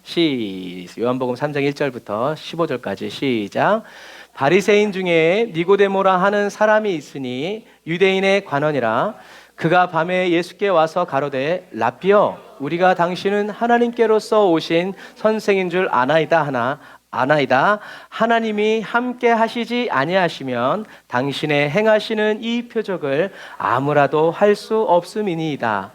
요한복음 3장 1절부터 15절까지 시작. 바리새인 중에 니고데모라 하는 사람이 있으니 유대인의 관원이라. 그가 밤에 예수께 와서 가로되 랍비여, 우리가 당신은 하나님께로서 오신 선생인 줄 아나이다 하나 아나이다. 하나님이 함께 하시지 아니하시면 당신의 행하시는 이 표적을 아무라도 할 수 없음이니이다.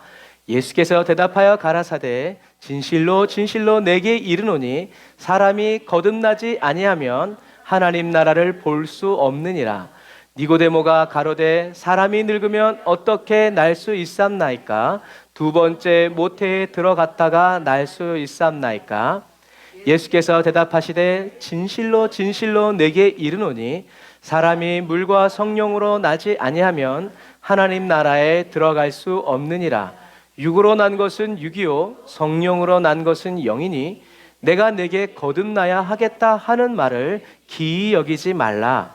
예수께서 대답하여 가라사대 진실로 진실로 내게 이르노니 사람이 거듭나지 아니하면 하나님 나라를 볼 수 없느니라. 니고데모가 가로되 사람이 늙으면 어떻게 날 수 있삼나이까? 두 번째 모태에 들어갔다가 날 수 있삼나이까? 예수께서 대답하시되 진실로 진실로 내게 이르노니 사람이 물과 성령으로 나지 아니하면 하나님 나라에 들어갈 수 없느니라. 육으로 난 것은 육이요 성령으로 난 것은 영이니 내가 내게 거듭나야 하겠다 하는 말을 기이 여기지 말라.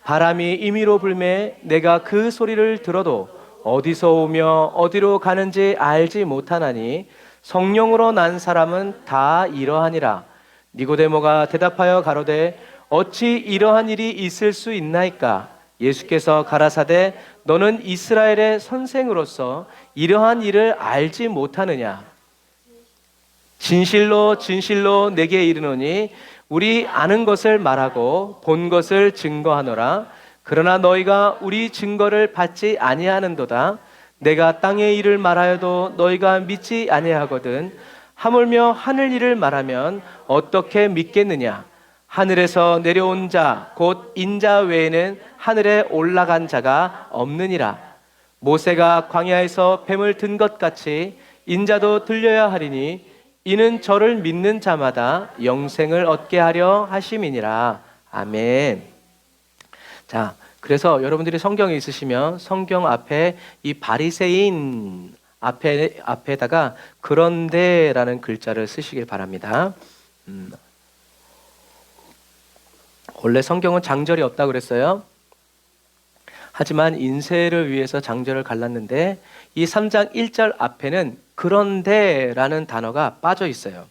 바람이 임의로 불매 내가 그 소리를 들어도 어디서 오며 어디로 가는지 알지 못하나니 성령으로 난 사람은 다 이러하니라. 니고데모가 대답하여 가로되 어찌 이러한 일이 있을 수 있나이까? 예수께서 가라사대 너는 이스라엘의 선생으로서 이러한 일을 알지 못하느냐? 진실로 진실로 내게 이르노니 우리 아는 것을 말하고 본 것을 증거하노라. 그러나 너희가 우리 증거를 받지 아니하는도다. 내가 땅의 일을 말하여도 너희가 믿지 아니하거든. 하물며 하늘 일을 말하면 어떻게 믿겠느냐? 하늘에서 내려온 자 곧 인자 외에는 하늘에 올라간 자가 없느니라. 모세가 광야에서 뱀을 든 것 같이 인자도 들려야 하리니 이는 저를 믿는 자마다 영생을 얻게 하려 하심이니라. 아멘. 자, 그래서 여러분들이 성경에 있으시면 성경 앞에 이 바리새인 앞에다가 그런데라는 글자를 쓰시길 바랍니다. 원래 성경은 장절이 없다고 그랬어요. 하지만 인쇄를 위해서 장절을 갈랐는데 이 3장 1절 앞에는 그런데라는 단어가 빠져 있어요.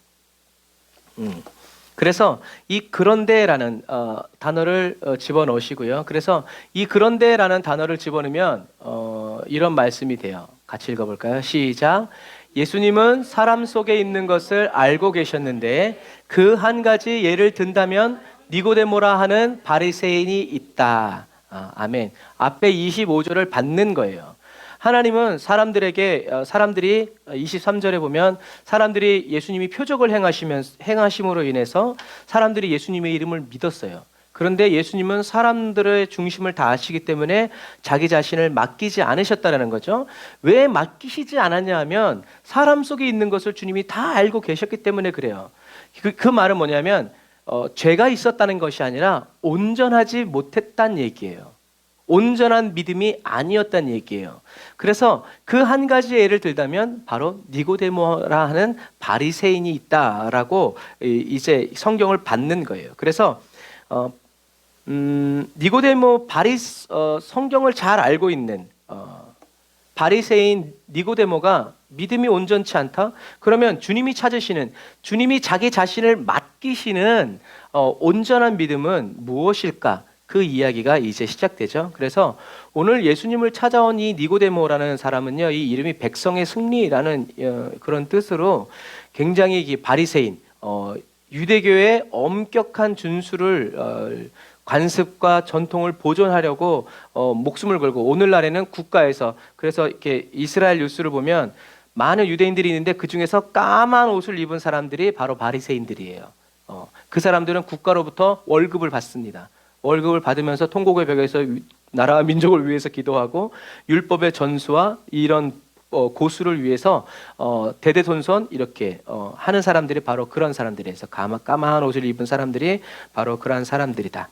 그래서 이 그런데라는 단어를 집어넣으시고요. 그래서 이 그런데라는 단어를 집어넣으면 이런 말씀이 돼요. 같이 읽어볼까요? 시작. 예수님은 사람 속에 있는 것을 알고 계셨는데 그 한 가지 예를 든다면 니고데모라 하는 바리새인이 있다. 아멘. 앞에 25절을 받는 거예요. 하나님은 사람들이 23절에 보면 사람들이 예수님이 표적을 행하심으로 인해서 사람들이 예수님의 이름을 믿었어요. 그런데 예수님은 사람들의 중심을 다 아시기 때문에 자기 자신을 맡기지 않으셨다는 거죠. 왜 맡기시지 않았냐 하면 사람 속에 있는 것을 주님이 다 알고 계셨기 때문에 그래요. 그 말은 뭐냐면 죄가 있었다는 것이 아니라 온전하지 못했다는 얘기예요. 온전한 믿음이 아니었다는 얘기예요. 그래서 그 한 가지 예를 들자면 바로 니고데모라 하는 바리새인이 있다라고 이제 성경을 받는 거예요. 그래서 니고데모 성경을 잘 알고 있는 바리새인 니고데모가 믿음이 온전치 않다? 그러면 주님이 자기 자신을 맡기시는 온전한 믿음은 무엇일까? 그 이야기가 이제 시작되죠. 그래서 오늘 예수님을 찾아온 이 니고데모라는 사람은요, 이 이름이 백성의 승리라는 그런 뜻으로 굉장히 바리새인, 유대교의 엄격한 준수를 관습과 전통을 보존하려고 목숨을 걸고 오늘날에는 국가에서 그래서 이렇게 이스라엘 뉴스를 보면 많은 유대인들이 있는데 그 중에서 까만 옷을 입은 사람들이 바로 바리새인들이에요. 그 사람들은 국가로부터 월급을 받습니다. 월급을 받으면서 통곡의 벽에서 나라와 민족을 위해서 기도하고 율법의 전수와 이런 고수를 위해서 대대손손 이렇게 하는 사람들이 바로 그런 사람들이에요. 까만 옷을 입은 사람들이 바로 그런 사람들이다.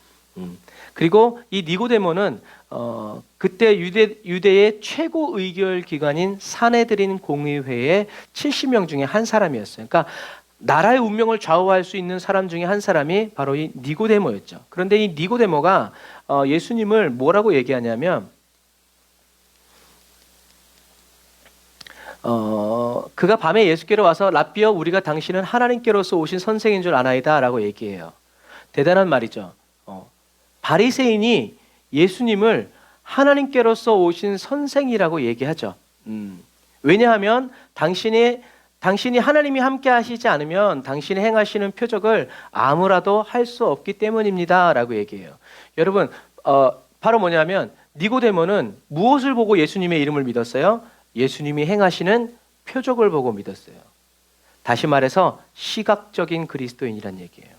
그리고 이 니고데모는 그때 유대의 최고 의결 기관인 사내드린 공의회의 70명 중에 한 사람이었어요. 그러니까 나라의 운명을 좌우할 수 있는 사람 중에 한 사람이 바로 이 니고데모였죠. 그런데 이 니고데모가 예수님을 뭐라고 얘기하냐면 그가 밤에 예수께로 와서 랍비여 우리가 당신은 하나님께로서 오신 선생인 줄 아나이다 라고 얘기해요. 대단한 말이죠. 바리새인이 예수님을 하나님께로서 오신 선생이라고 얘기하죠. 왜냐하면 당신이 당신이 하나님이 함께 하시지 않으면 당신이 행하시는 표적을 아무라도 할 수 없기 때문입니다 라고 얘기해요. 여러분 바로 뭐냐면 니고데모는 무엇을 보고 예수님의 이름을 믿었어요? 예수님이 행하시는 표적을 보고 믿었어요. 다시 말해서 시각적인 그리스도인이란 얘기예요.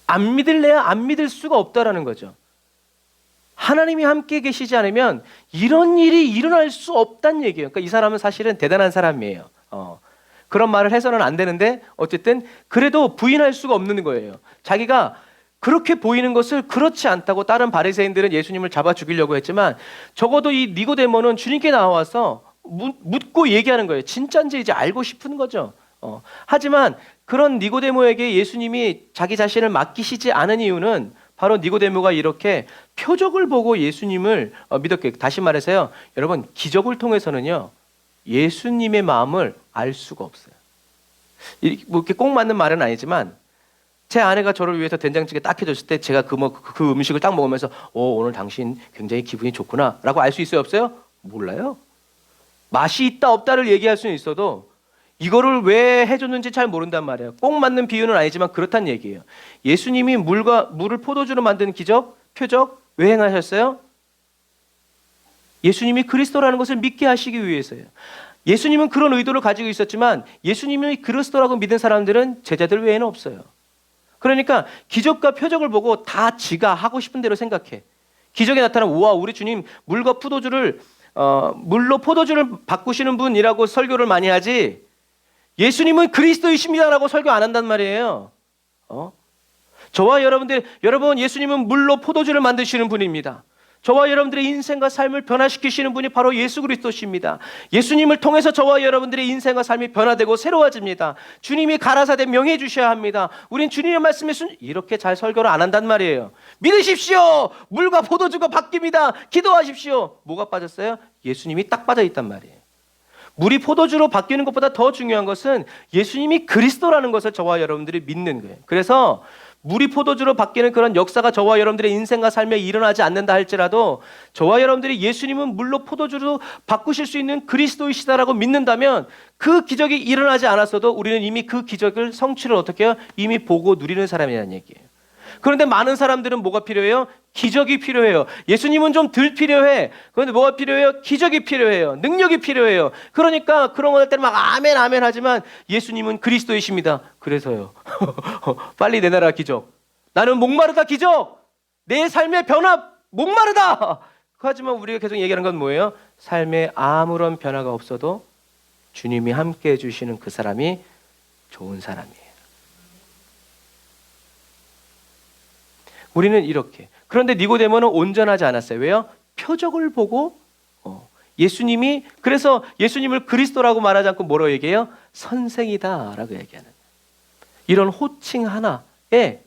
안 믿을래야 안 믿을 수가 없다라는 거죠. 하나님이 함께 계시지 않으면 이런 일이 일어날 수 없다는 얘기예요. 그러니까 이 사람은 사실은 대단한 사람이에요. 그런 말을 해서는 안 되는데 어쨌든 그래도 부인할 수가 없는 거예요. 자기가 그렇게 보이는 것을 그렇지 않다고 다른 바리새인들은 예수님을 잡아 죽이려고 했지만 적어도 이 니고데모는 주님께 나와서 묻고 얘기하는 거예요. 진짜인지 이제 알고 싶은 거죠. 하지만 그런 니고데모에게 예수님이 자기 자신을 맡기시지 않은 이유는 바로 니고데모가 이렇게 표적을 보고 예수님을 믿었기. 다시 말해서요, 여러분 기적을 통해서는요 예수님의 마음을 알 수가 없어요. 뭐 이렇게 꼭 맞는 말은 아니지만 제 아내가 저를 위해서 된장찌개 딱 해줬을 때 제가 그 음식을 딱 먹으면서 오늘 당신 굉장히 기분이 좋구나 라고 알 수 있어요 없어요? 몰라요. 맛이 있다 없다를 얘기할 수는 있어도 이거를 왜 해줬는지 잘 모른단 말이에요. 꼭 맞는 비유는 아니지만 그렇단 얘기예요. 예수님이 물을 포도주로 만드는 기적, 표적 왜 행하셨어요? 예수님이 그리스도라는 것을 믿게 하시기 위해서예요. 예수님은 그런 의도를 가지고 있었지만 예수님이 그리스도라고 믿은 사람들은 제자들 외에는 없어요. 그러니까 기적과 표적을 보고 다 지가 하고 싶은 대로 생각해. 기적이 나타나면 우와 우리 주님 물로 포도주를 바꾸시는 분이라고 설교를 많이 하지 예수님은 그리스도이십니다라고 설교 안 한단 말이에요. 저와 여러분 예수님은 물로 포도주를 만드시는 분입니다. 저와 여러분들의 인생과 삶을 변화시키시는 분이 바로 예수 그리스도십니다. 예수님을 통해서 저와 여러분들의 인생과 삶이 변화되고 새로워집니다. 주님이 가라사대 명해 주셔야 합니다. 우린 주님의 말씀에 이렇게 잘 설교를 안 한단 말이에요. 믿으십시오. 물과 포도주가 바뀝니다. 기도하십시오. 뭐가 빠졌어요? 예수님이 딱 빠져 있단 말이에요. 물이 포도주로 바뀌는 것보다 더 중요한 것은 예수님이 그리스도라는 것을 저와 여러분들이 믿는 거예요. 그래서 물이 포도주로 바뀌는 그런 역사가 저와 여러분들의 인생과 삶에 일어나지 않는다 할지라도 저와 여러분들이 예수님은 물로 포도주로 바꾸실 수 있는 그리스도이시다라고 믿는다면 그 기적이 일어나지 않았어도 우리는 이미 그 기적을 성취를 어떻게 해요? 이미 보고 누리는 사람이라는 얘기예요. 그런데 많은 사람들은 뭐가 필요해요? 기적이 필요해요. 예수님은 좀 덜 필요해. 그런데 뭐가 필요해요? 기적이 필요해요. 능력이 필요해요. 그러니까 그런 거 할 때는 막 아멘 아멘 하지만 예수님은 그리스도이십니다. 그래서요. 빨리 내놔라 기적. 나는 목마르다 기적. 내 삶의 변화 목마르다. 하지만 우리가 계속 얘기하는 건 뭐예요? 삶에 아무런 변화가 없어도 주님이 함께 해주시는 그 사람이 좋은 사람이에요. 우리는 이렇게. 그런데 니고데모는 온전하지 않았어요. 왜요? 표적을 보고 예수님이 그래서 예수님을 그리스도라고 말하지 않고 뭐라고 얘기해요? 선생이다라고 얘기하는 이런 호칭 하나에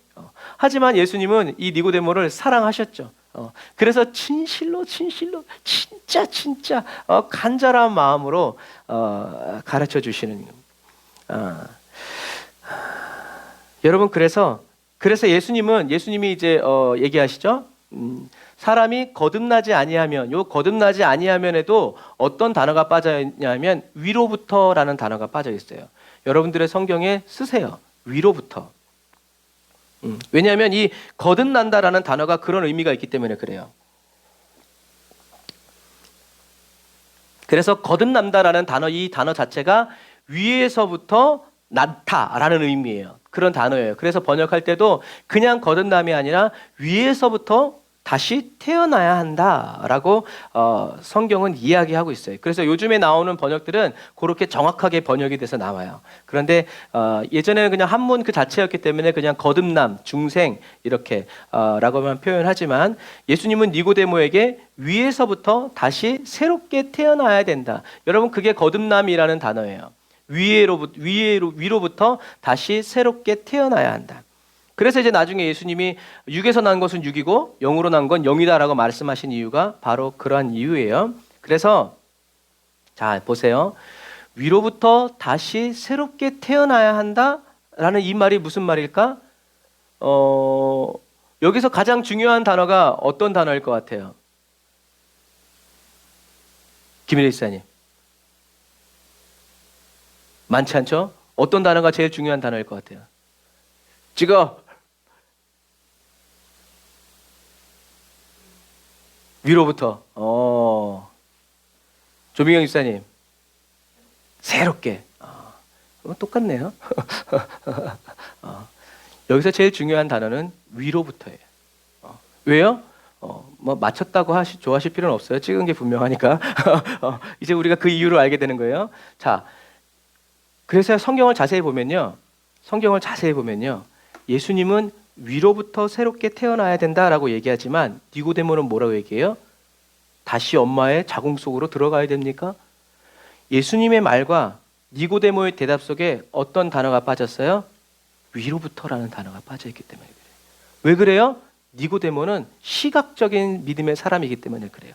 하지만 예수님은 이 니고데모를 사랑하셨죠. 그래서 진실로 진짜 간절한 마음으로 가르쳐 주시는 여러분 그래서 예수님이 이제 얘기하시죠. 사람이 거듭나지 아니하면 요 거듭나지 아니하면에도 어떤 단어가 빠져 있냐면 위로부터라는 단어가 빠져 있어요. 여러분들의 성경에 쓰세요. 위로부터. 왜냐하면 이 거듭난다라는 단어가 그런 의미가 있기 때문에 그래요. 그래서 거듭난다라는 단어 이 단어 자체가 위에서부터 낳다라는 의미예요. 그런 단어예요. 그래서 번역할 때도 그냥 거듭남이 아니라 위에서부터 다시 태어나야 한다라고 성경은 이야기하고 있어요. 그래서 요즘에 나오는 번역들은 그렇게 정확하게 번역이 돼서 나와요. 그런데 예전에는 그냥 한문 그 자체였기 때문에 그냥 거듭남, 중생 이렇게 라고만 표현하지만 예수님은 니고데모에게 위에서부터 다시 새롭게 태어나야 된다. 여러분 그게 거듭남이라는 단어예요. 위로부터 다시 새롭게 태어나야 한다. 그래서 이제 나중에 예수님이 육에서 난 것은 육이고 영으로 난 건 영이다라고 말씀하신 이유가 바로 그러한 이유예요. 그래서 자 보세요. 위로부터 다시 새롭게 태어나야 한다라는 이 말이 무슨 말일까? 여기서 가장 중요한 단어가 어떤 단어일 것 같아요? 김일희 목사님. 많지 않죠? 어떤 단어가 제일 중요한 단어일 것 같아요? 찍어. 위로부터. 조민경 집사님. 새롭게. 똑같네요. 여기서 제일 중요한 단어는 위로부터예요. 왜요? 뭐 맞췄다고 좋아하실 필요는 없어요. 찍은 게 분명하니까. 이제 우리가 그 이유를 알게 되는 거예요. 자, 그래서 성경을 자세히 보면요. 예수님은 위로부터 새롭게 태어나야 된다라고 얘기하지만 니고데모는 뭐라고 얘기해요? 다시 엄마의 자궁 속으로 들어가야 됩니까? 예수님의 말과 니고데모의 대답 속에 어떤 단어가 빠졌어요? 위로부터라는 단어가 빠져있기 때문에 그래요. 왜 그래요? 니고데모는 시각적인 믿음의 사람이기 때문에 그래요.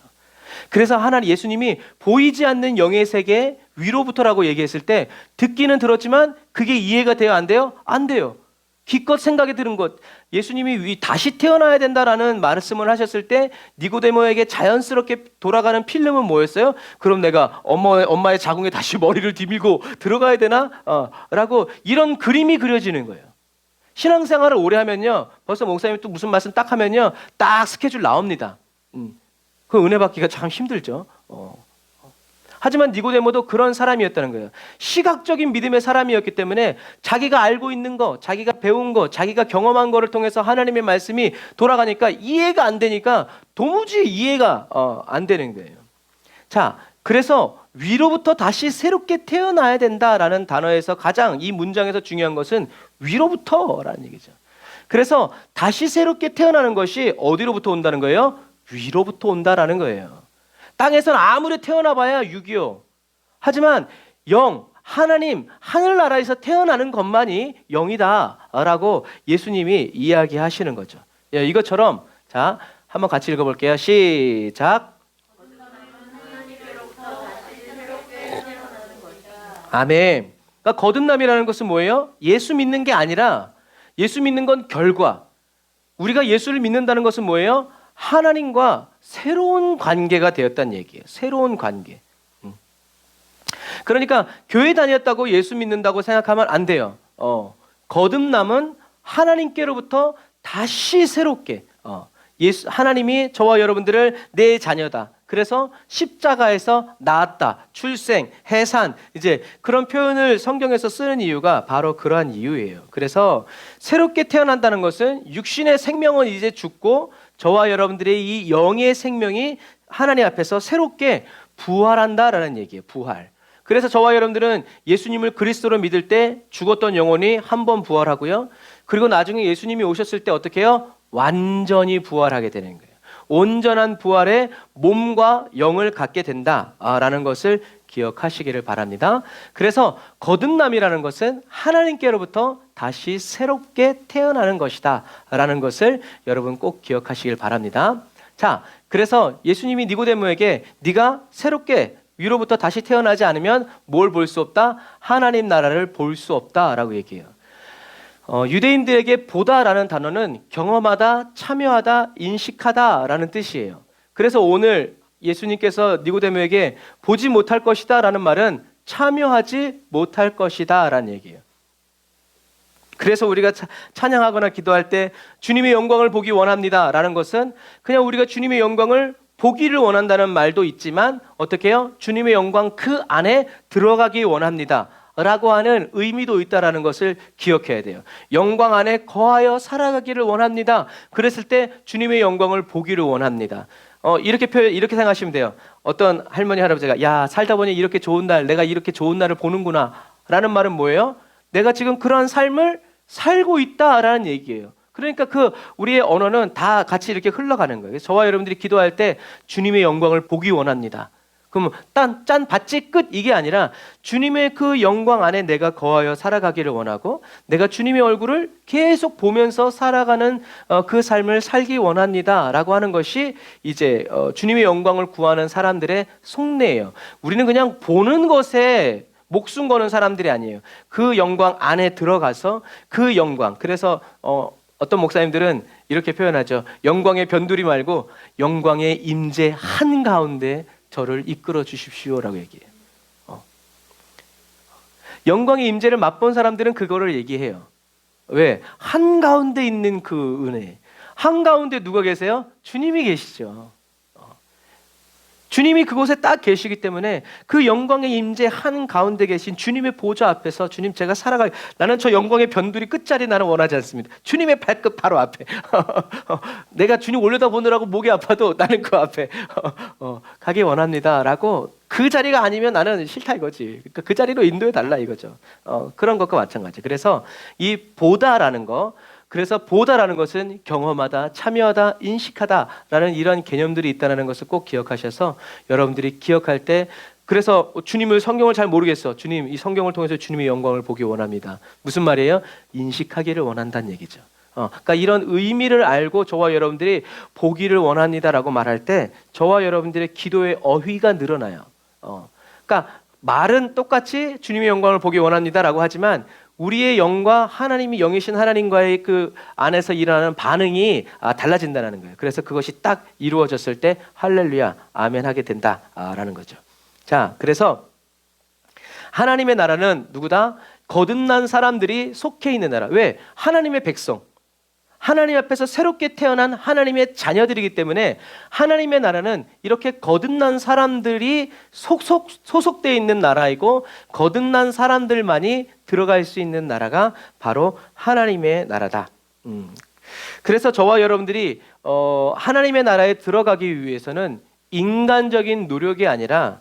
그래서 예수님이 보이지 않는 영의 세계 위로부터라고 얘기했을 때 듣기는 들었지만 그게 이해가 돼요? 안 돼요? 안 돼요. 기껏 생각이 드는 것, 예수님이 다시 태어나야 된다라는 말씀을 하셨을 때 니고데모에게 자연스럽게 돌아가는 필름은 뭐였어요? 그럼 내가 엄마의 자궁에 다시 머리를 디밀고 들어가야 되나? 라고 이런 그림이 그려지는 거예요. 신앙생활을 오래 하면요, 벌써 목사님이 또 무슨 말씀 딱 하면요, 딱 스케줄 나옵니다. 그 은혜 받기가 참 힘들죠. 하지만 니고데모도 그런 사람이었다는 거예요. 시각적인 믿음의 사람이었기 때문에 자기가 알고 있는 거, 자기가 배운 거, 자기가 경험한 거를 통해서 하나님의 말씀이 돌아가니까 이해가 안 되니까 도무지 이해가 안 되는 거예요. 자, 그래서 위로부터 다시 새롭게 태어나야 된다라는 단어에서 가장 이 문장에서 중요한 것은 위로부터라는 얘기죠. 그래서 다시 새롭게 태어나는 것이 어디로부터 온다는 거예요? 위로부터 온다라는 거예요. 땅에서는 아무리 태어나봐야 6.25. 하지만 하나님, 하늘나라에서 태어나는 것만이 영이다라고 예수님이 이야기하시는 거죠. 이것처럼 자, 한번 같이 읽어볼게요. 시작. 아멘. 그러니까 거듭남이라는 것은 뭐예요? 예수 믿는 게 아니라 예수 믿는 건 결과. 우리가 예수를 믿는다는 것은 뭐예요? 하나님과 새로운 관계가 되었다는 얘기예요. 새로운 관계. 그러니까 교회 다녔다고 예수 믿는다고 생각하면 안 돼요. 거듭남은 하나님께로부터 다시 새롭게 하나님이 저와 여러분들을 내 자녀다. 그래서 십자가에서 낳았다. 출생, 해산, 이제 그런 표현을 성경에서 쓰는 이유가 바로 그러한 이유예요. 그래서 새롭게 태어난다는 것은 육신의 생명은 이제 죽고 저와 여러분들의 이 영의 생명이 하나님 앞에서 새롭게 부활한다라는 얘기예요. 부활. 그래서 저와 여러분들은 예수님을 그리스도로 믿을 때 죽었던 영혼이 한 번 부활하고요. 그리고 나중에 예수님이 오셨을 때 어떻게 해요? 완전히 부활하게 되는 거예요. 온전한 부활의 몸과 영을 갖게 된다라는 것을 기억하시기를 바랍니다. 그래서 거듭남이라는 것은 하나님께로부터 다시 새롭게 태어나는 것이다 라는 것을 여러분 꼭 기억하시길 바랍니다. 자, 그래서 예수님이 니고데모에게 네가 새롭게 위로부터 다시 태어나지 않으면 뭘 볼 수 없다? 하나님 나라를 볼 수 없다라고 얘기해요. 유대인들에게 보다라는 단어는 경험하다, 참여하다, 인식하다라는 뜻이에요. 그래서 오늘 예수님께서 니고데모에게 보지 못할 것이다라는 말은 참여하지 못할 것이다라는 얘기예요. 그래서 우리가 찬양하거나 기도할 때 주님의 영광을 보기 원합니다라는 것은 그냥 우리가 주님의 영광을 보기를 원한다는 말도 있지만 어떻게 해요? 주님의 영광 그 안에 들어가기 원합니다 라고 하는 의미도 있다라는 것을 기억해야 돼요. 영광 안에 거하여 살아가기를 원합니다. 그랬을 때 주님의 영광을 보기를 원합니다. 이렇게 생각하시면 돼요. 어떤 할머니 할아버지가 야 살다 보니 이렇게 좋은 날, 내가 이렇게 좋은 날을 보는구나 라는 말은 뭐예요? 내가 지금 그러한 삶을 살고 있다라는 얘기예요. 그러니까 우리의 언어는 다 같이 이렇게 흘러가는 거예요. 저와 여러분들이 기도할 때 주님의 영광을 보기 원합니다. 그럼 짠 받지 끝 이게 아니라 주님의 그 영광 안에 내가 거하여 살아가기를 원하고 내가 주님의 얼굴을 계속 보면서 살아가는 그 삶을 살기 원합니다라고 하는 것이 이제 주님의 영광을 구하는 사람들의 속내예요. 우리는 그냥 보는 것에 목숨 거는 사람들이 아니에요. 그 영광 안에 들어가서 그 영광. 그래서 어떤 목사님들은 이렇게 표현하죠. 영광의 변두리 말고 영광의 임재 한가운데 저를 이끌어 주십시오라고 얘기해요. 영광의 임재를 맛본 사람들은 그거를 얘기해요. 왜? 한가운데 있는 그 은혜. 한가운데 누가 계세요? 주님이 계시죠. 주님이 그곳에 딱 계시기 때문에 그 영광의 임재 한가운데 계신 주님의 보좌 앞에서 주님 제가 살아가기, 나는 저 영광의 변두리 끝자리 나는 원하지 않습니다. 주님의 발끝 바로 앞에 내가 주님 올려다보느라고 목이 아파도 나는 그 앞에 가기 원합니다 라고, 그 자리가 아니면 나는 싫다 이거지. 그러니까 그 자리로 인도해 달라 이거죠. 그런 것과 마찬가지. 그래서 이 보다라는 거, 그래서 보다라는 것은 경험하다, 참여하다, 인식하다라는 이런 개념들이 있다는 것을 꼭 기억하셔서 여러분들이 기억할 때, 그래서 주님을, 성경을 잘 모르겠어. 주님, 이 성경을 통해서 주님의 영광을 보기 원합니다. 무슨 말이에요? 인식하기를 원한다는 얘기죠. 그러니까 이런 의미를 알고 저와 여러분들이 보기를 원합니다라고 말할 때 저와 여러분들의 기도의 어휘가 늘어나요. 그러니까 말은 똑같이 주님의 영광을 보기 원합니다라고 하지만 우리의 영과 하나님이 영이신 하나님과의 그 안에서 일어나는 반응이 달라진다는 거예요. 그래서 그것이 딱 이루어졌을 때 할렐루야, 아멘 하게 된다라는 거죠. 자, 그래서 하나님의 나라는 누구다? 거듭난 사람들이 속해 있는 나라. 왜? 하나님의 백성, 하나님 앞에서 새롭게 태어난 하나님의 자녀들이기 때문에 하나님의 나라는 이렇게 거듭난 사람들이 소속되어 있는 나라이고, 거듭난 사람들만이 들어갈 수 있는 나라가 바로 하나님의 나라다. 그래서 저와 여러분들이 하나님의 나라에 들어가기 위해서는 인간적인 노력이 아니라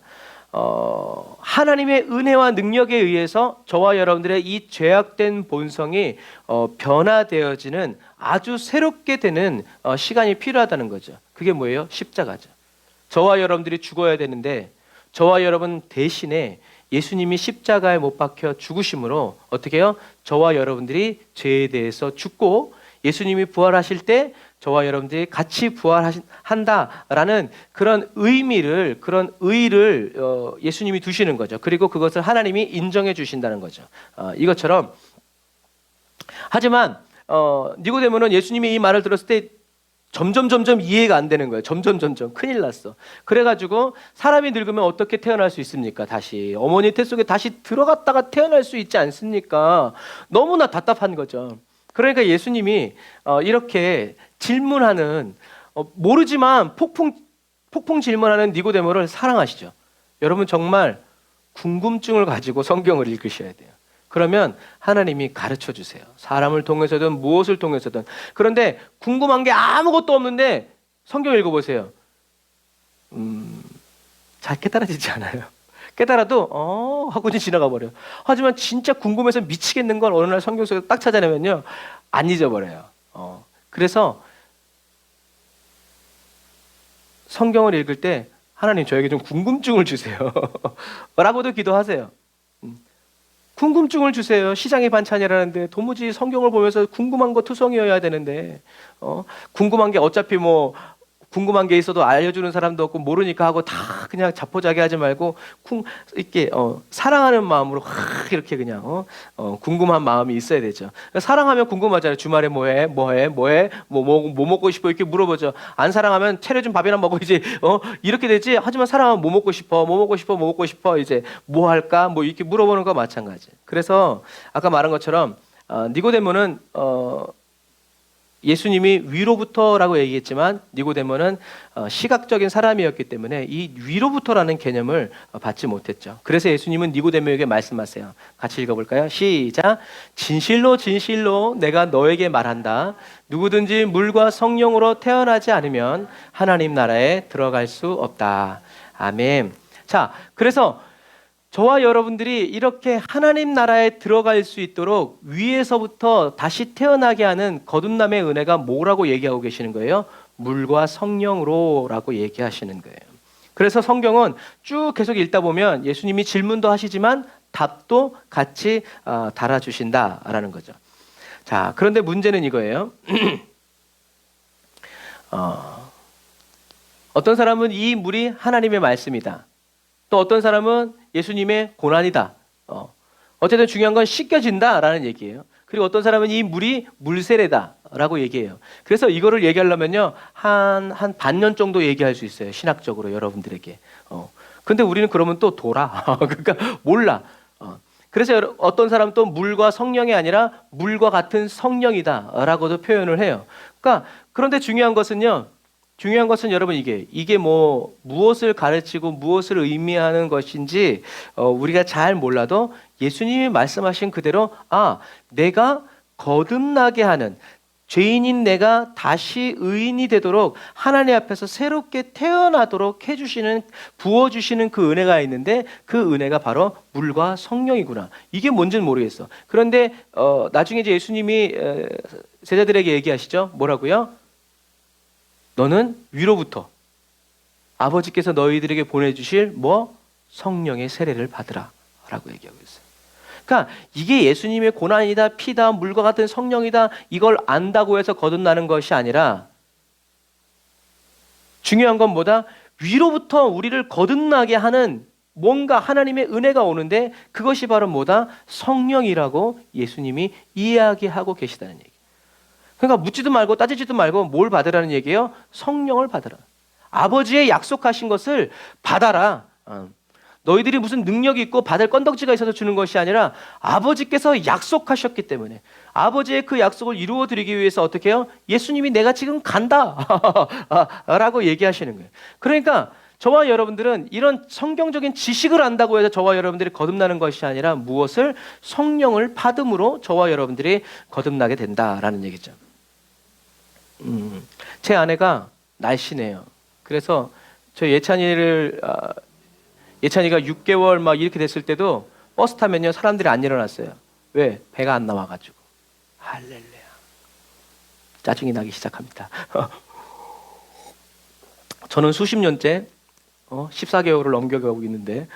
하나님의 은혜와 능력에 의해서 저와 여러분들의 이 죄악된 본성이 변화되어지는 아주 새롭게 되는 시간이 필요하다는 거죠. 그게 뭐예요? 십자가죠. 저와 여러분들이 죽어야 되는데 저와 여러분 대신에 예수님이 십자가에 못 박혀 죽으심으로 어떻게 해요? 저와 여러분들이 죄에 대해서 죽고 예수님이 부활하실 때 저와 여러분들이 같이 부활한다라는 그런 의미를, 그런 의의를 예수님이 두시는 거죠. 그리고 그것을 하나님이 인정해 주신다는 거죠. 이것처럼, 하지만 니고데모는 예수님이 이 말을 들었을 때 점점 이해가 안 되는 거예요. 점점 큰일 났어. 그래가지고 사람이 늙으면 어떻게 태어날 수 있습니까? 다시 어머니 태 속에 다시 들어갔다가 태어날 수 있지 않습니까? 너무나 답답한 거죠. 그러니까 예수님이 이렇게 질문하는, 모르지만 폭풍 질문하는 니고데모를 사랑하시죠. 여러분 정말 궁금증을 가지고 성경을 읽으셔야 돼요. 그러면 하나님이 가르쳐 주세요. 사람을 통해서든 무엇을 통해서든. 그런데 궁금한 게 아무것도 없는데 성경 읽어보세요. 잘 깨달아지지 않아요. 깨달아도 하고 지나가 버려요. 하지만 진짜 궁금해서 미치겠는 걸 어느 날 성경 속에서 딱 찾아내면요, 안 잊어버려요. 그래서 성경을 읽을 때 하나님 저에게 좀 궁금증을 주세요 라고도 기도하세요. 궁금증을 주세요. 시장의 반찬이라는데 도무지 성경을 보면서 궁금한 거 투성이어야 되는데 궁금한 게 어차피 뭐 궁금한 게 있어도 알려주는 사람도 없고 모르니까 하고 다 그냥 자포자기하지 말고 이렇게 사랑하는 마음으로 이렇게 그냥 궁금한 마음이 있어야 되죠. 사랑하면 궁금하잖아요. 주말에 뭐해 뭐 먹고 싶어 이렇게 물어보죠. 안 사랑하면 차려준 밥이나 먹어야지 이렇게 되지. 하지만 사랑하면 뭐 먹고 싶어 이제 뭐 할까 뭐 이렇게 물어보는 거 마찬가지. 그래서 아까 말한 것처럼 니고데모는 예수님이 위로부터라고 얘기했지만 니고데모는 시각적인 사람이었기 때문에 이 위로부터라는 개념을 받지 못했죠. 그래서 예수님은 니고데모에게 말씀하세요. 같이 읽어볼까요? 시작. 진실로 내가 너에게 말한다. 누구든지 물과 성령으로 태어나지 않으면 하나님 나라에 들어갈 수 없다. 아멘. 자, 그래서 저와 여러분들이 이렇게 하나님 나라에 들어갈 수 있도록 위에서부터 다시 태어나게 하는 거듭남의 은혜가 뭐라고 얘기하고 계시는 거예요? 물과 성령으로라고 얘기하시는 거예요. 그래서 성경은 쭉 계속 읽다 보면 예수님이 질문도 하시지만 답도 같이 달아주신다라는 거죠. 자, 그런데 문제는 이거예요. 어떤 사람은 이 물이 하나님의 말씀이다. 또 어떤 사람은 예수님의 고난이다. 어쨌든 중요한 건 씻겨진다라는 얘기예요. 그리고 어떤 사람은 이 물이 물세례다라고 얘기해요. 그래서 이거를 얘기하려면요, 한 반년 정도 얘기할 수 있어요. 신학적으로 여러분들에게. 근데 우리는 그러면 또 돌아. 그러니까 몰라. 그래서 어떤 사람은 또 물과 성령이 아니라 물과 같은 성령이다라고도 표현을 해요. 그러니까 그런데 중요한 것은요. 중요한 것은 여러분 이게 뭐 무엇을 가르치고 무엇을 의미하는 것인지 우리가 잘 몰라도 예수님이 말씀하신 그대로 내가 거듭나게 하는 죄인인 내가 다시 의인이 되도록 하나님 앞에서 새롭게 태어나도록 해주시는 부어주시는 그 은혜가 있는데 그 은혜가 바로 물과 성령이구나. 이게 뭔지는 모르겠어. 그런데 나중에 이제 예수님이 제자들에게 얘기하시죠. 뭐라고요? 너는 위로부터 아버지께서 너희들에게 보내주실 성령의 세례를 받으라 라고 얘기하고 있어요. 그러니까 이게 예수님의 고난이다, 피다, 물과 같은 성령이다 이걸 안다고 해서 거듭나는 것이 아니라 중요한 건 뭐다? 위로부터 우리를 거듭나게 하는 뭔가 하나님의 은혜가 오는데 그것이 바로 뭐다? 성령이라고 예수님이 이야기하고 계시다는 얘기. 그러니까 묻지도 말고 따지지도 말고 뭘 받으라는 얘기예요? 성령을 받으라. 아버지의 약속하신 것을 받아라. 너희들이 무슨 능력이 있고 받을 건덕지가 있어서 주는 것이 아니라 아버지께서 약속하셨기 때문에 아버지의 그 약속을 이루어 드리기 위해서 어떻게 해요? 예수님이 내가 지금 간다 라고 얘기하시는 거예요. 그러니까 저와 여러분들은 이런 성경적인 지식을 안다고 해서 저와 여러분들이 거듭나는 것이 아니라 무엇을? 성령을 받음으로 저와 여러분들이 거듭나게 된다라는 얘기죠. 제 아내가 날씬해요. 그래서 저 예찬이가 6개월 막 이렇게 됐을 때도 버스 타면요 사람들이 안 일어났어요. 왜? 배가 안 나와가지고. 할렐루야. 짜증이 나기 시작합니다. 저는 수십 년째 14개월을 넘겨가고 있는데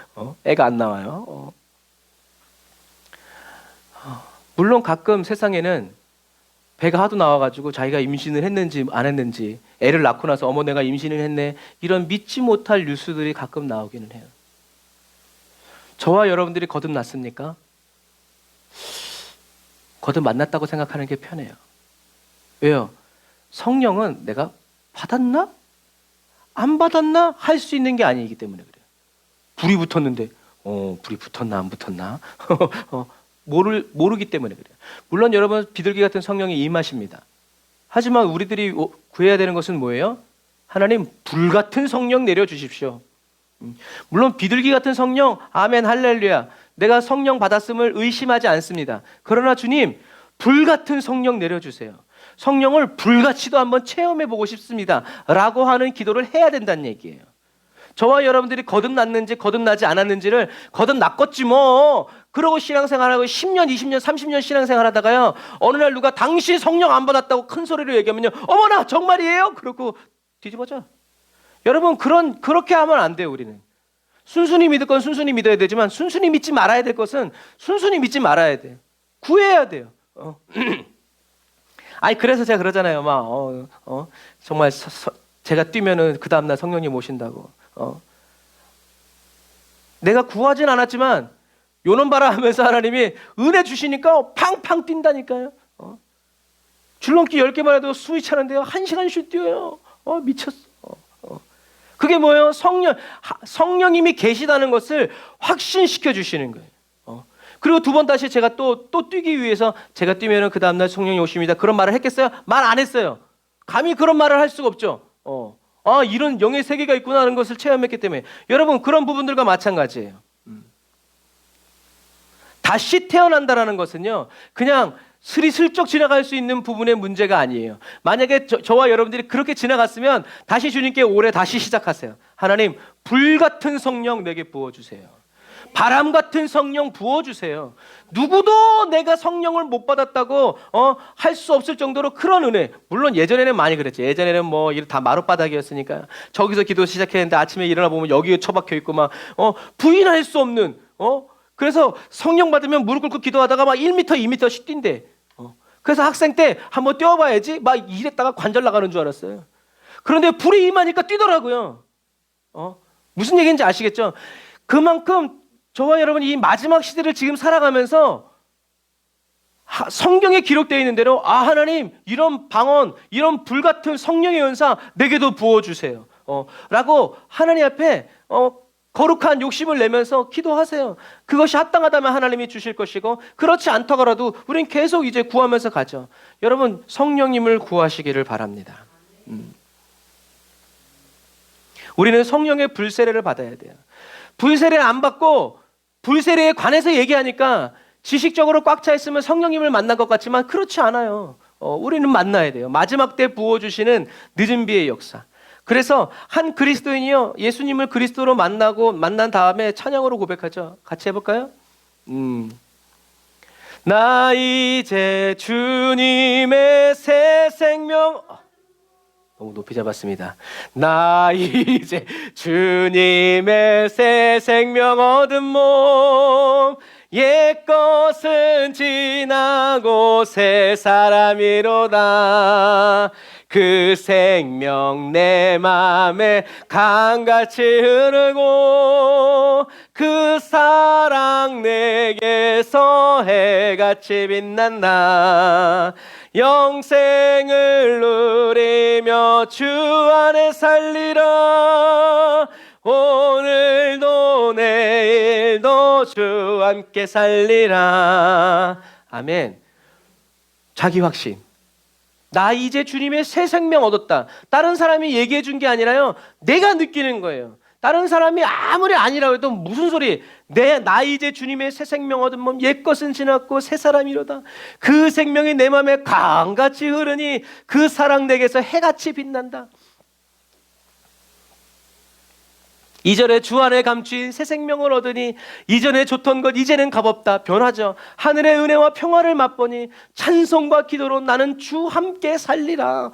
애가 안 나와요. 물론 가끔 세상에는 배가 하도 나와가지고 자기가 임신을 했는지 안 했는지 애를 낳고 나서 어머 내가 임신을 했네 이런 믿지 못할 뉴스들이 가끔 나오기는 해요. 저와 여러분들이 거듭났습니까? 거듭만났다고 생각하는 게 편해요. 왜요? 성령은 내가 받았나? 안 받았나? 할 수 있는 게 아니기 때문에 그래요. 불이 붙었는데 불이 붙었나 안 붙었나? 모르기 때문에 그래요. 물론 여러분 비둘기 같은 성령이 임하십니다. 하지만 우리들이 구해야 되는 것은 뭐예요? 하나님 불 같은 성령 내려주십시오. 물론 비둘기 같은 성령 아멘 할렐루야 내가 성령 받았음을 의심하지 않습니다. 그러나 주님 불 같은 성령 내려주세요. 성령을 불같이도 한번 체험해보고 싶습니다 라고 하는 기도를 해야 된다는 얘기예요. 저와 여러분들이 거듭났는지 거듭나지 않았는지를 거듭났겠지 뭐 그러고 신앙생활하고 10년 20년 30년 신앙생활 하다가요 어느 날 누가 당신 성령 안 받았다고 큰 소리로 얘기하면요 어머나 정말이에요? 그러고 뒤집어져. 여러분 그렇게 하면 안 돼요. 우리는 순순히 믿을 건 순순히 믿어야 되지만 순순히 믿지 말아야 될 것은 순순히 믿지 말아야 돼요. 구해야 돼요. 그래서 제가 그러잖아요. 정말 제가 뛰면은 그 다음날 성령님 오신다고. 내가 구하진 않았지만 요놈바라 하면서 하나님이 은혜 주시니까 팡팡 뛴다니까요. 줄넘기 10개만 해도 숨이 차는데요 1시간씩 뛰어요. 미쳤어. 그게 뭐예요? 성령님이 계시다는 것을 확신시켜 주시는 거예요. 그리고 두 번 다시 제가 또 뛰기 위해서 제가 뛰면은 그 다음날 성령이 오십니다. 그런 말을 했겠어요? 말 안 했어요. 감히 그런 말을 할 수가 없죠. 이런 영의 세계가 있구나 하는 것을 체험했기 때문에 여러분 그런 부분들과 마찬가지예요. 다시 태어난다라는 것은요 그냥 스리슬쩍 지나갈 수 있는 부분의 문제가 아니에요. 만약에 저와 여러분들이 그렇게 지나갔으면 다시 주님께 올해 다시 시작하세요. 하나님 불같은 성령 내게 부어주세요. 바람 같은 성령 부어주세요. 누구도 내가 성령을 못 받았다고 할 수 없을 정도로 그런 은혜. 물론 예전에는 많이 그랬죠. 예전에는 다 마룻바닥이었으니까 저기서 기도 시작했는데 아침에 일어나 보면 여기에 처박혀 있고 막 부인할 수 없는 그래서 성령 받으면 무릎 꿇고 기도하다가 막 1m 2m씩 뛴대. 그래서 학생 때 한번 뛰어봐야지 막 이랬다가 관절 나가는 줄 알았어요. 그런데 불이 임하니까 뛰더라고요. 무슨 얘기인지 아시겠죠? 그만큼 저와 여러분이 이 마지막 시대를 지금 살아가면서 성경에 기록되어 있는 대로 하나님 이런 방언 이런 불같은 성령의 은사 내게도 부어주세요 라고 하나님 앞에 거룩한 욕심을 내면서 기도하세요. 그것이 합당하다면 하나님이 주실 것이고 그렇지 않다가라도 우린 계속 이제 구하면서 가죠. 여러분 성령님을 구하시기를 바랍니다. 우리는 성령의 불세례를 받아야 돼요. 불세례를 안 받고 불세례에 관해서 얘기하니까 지식적으로 꽉 차 있으면 성령님을 만난 것 같지만 그렇지 않아요. 우리는 만나야 돼요. 마지막 때 부어주시는 늦은 비의 역사. 그래서 한 그리스도인이요 예수님을 그리스도로 만난 다음에 찬양으로 고백하죠. 같이 해볼까요? 나 이제 주님의 새 생명. 너무 높이 잡았습니다. 나 이제 주님의 새 생명 얻은 몸, 옛것은 지나고 새 사람이로다. 그 생명 내 맘에 강같이 흐르고 그 사랑 내게서 해같이 빛난다. 영생을 누리며 주 안에 살리라. 오늘도 내일도 주 함께 살리라. 아멘. 자기 확신. 나 이제 주님의 새 생명 얻었다. 다른 사람이 얘기해 준 게 아니라요. 내가 느끼는 거예요. 다른 사람이 아무리 아니라고 해도 무슨 소리. 나 이제 주님의 새 생명 얻은 몸, 옛것은 지났고 새 사람이로다. 그 생명이 내 마음에 강같이 흐르니 그 사랑 내게서 해같이 빛난다. 이전에 주 안에 감추인 새 생명을 얻으니 이전에 좋던 것 이제는 값없다. 변하죠. 하늘의 은혜와 평화를 맛보니 찬송과 기도로 나는 주 함께 살리라.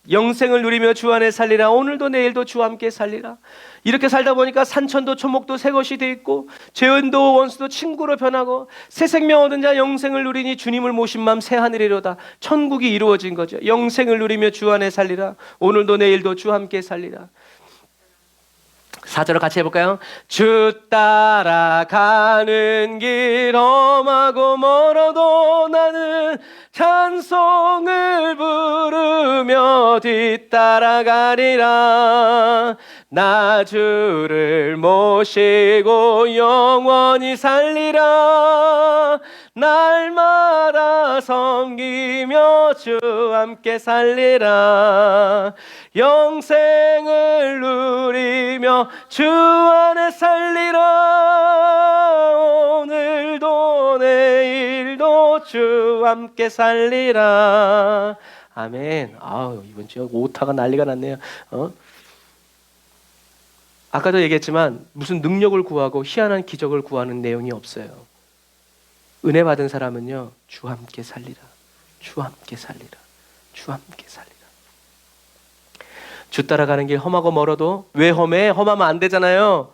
영생을 누리며 주 안에 살리라. 오늘도 내일도 주 함께 살리라. 이렇게 살다 보니까 산천도 초목도 새 것이 돼 있고 죄인도 원수도 친구로 변하고 새 생명 얻은 자 영생을 누리니 주님을 모신 맘 새 하늘이로다. 천국이 이루어진 거죠. 영생을 누리며 주 안에 살리라. 오늘도 내일도 주 함께 살리라. 4절을 같이 해볼까요? 주 따라가는 길 험하고 멀어도 나는 찬송을 부르며 뒤따라가리라. 나 주를 모시고 영원히 살리라. 날마다 섬기며 주 함께 살리라. 영생을 누리며 주 안에 살리라. 오늘도 내일도 주 함께 살리라. 아멘. 아우, 이번 주에 오타가 난리가 났네요. 아까도 얘기했지만 무슨 능력을 구하고 희한한 기적을 구하는 내용이 없어요. 은혜 받은 사람은요, 주 함께 살리라. 주 함께 살리라. 주 함께 살리라. 주 따라가는 길 험하고 멀어도 왜 험해? 험하면 안 되잖아요.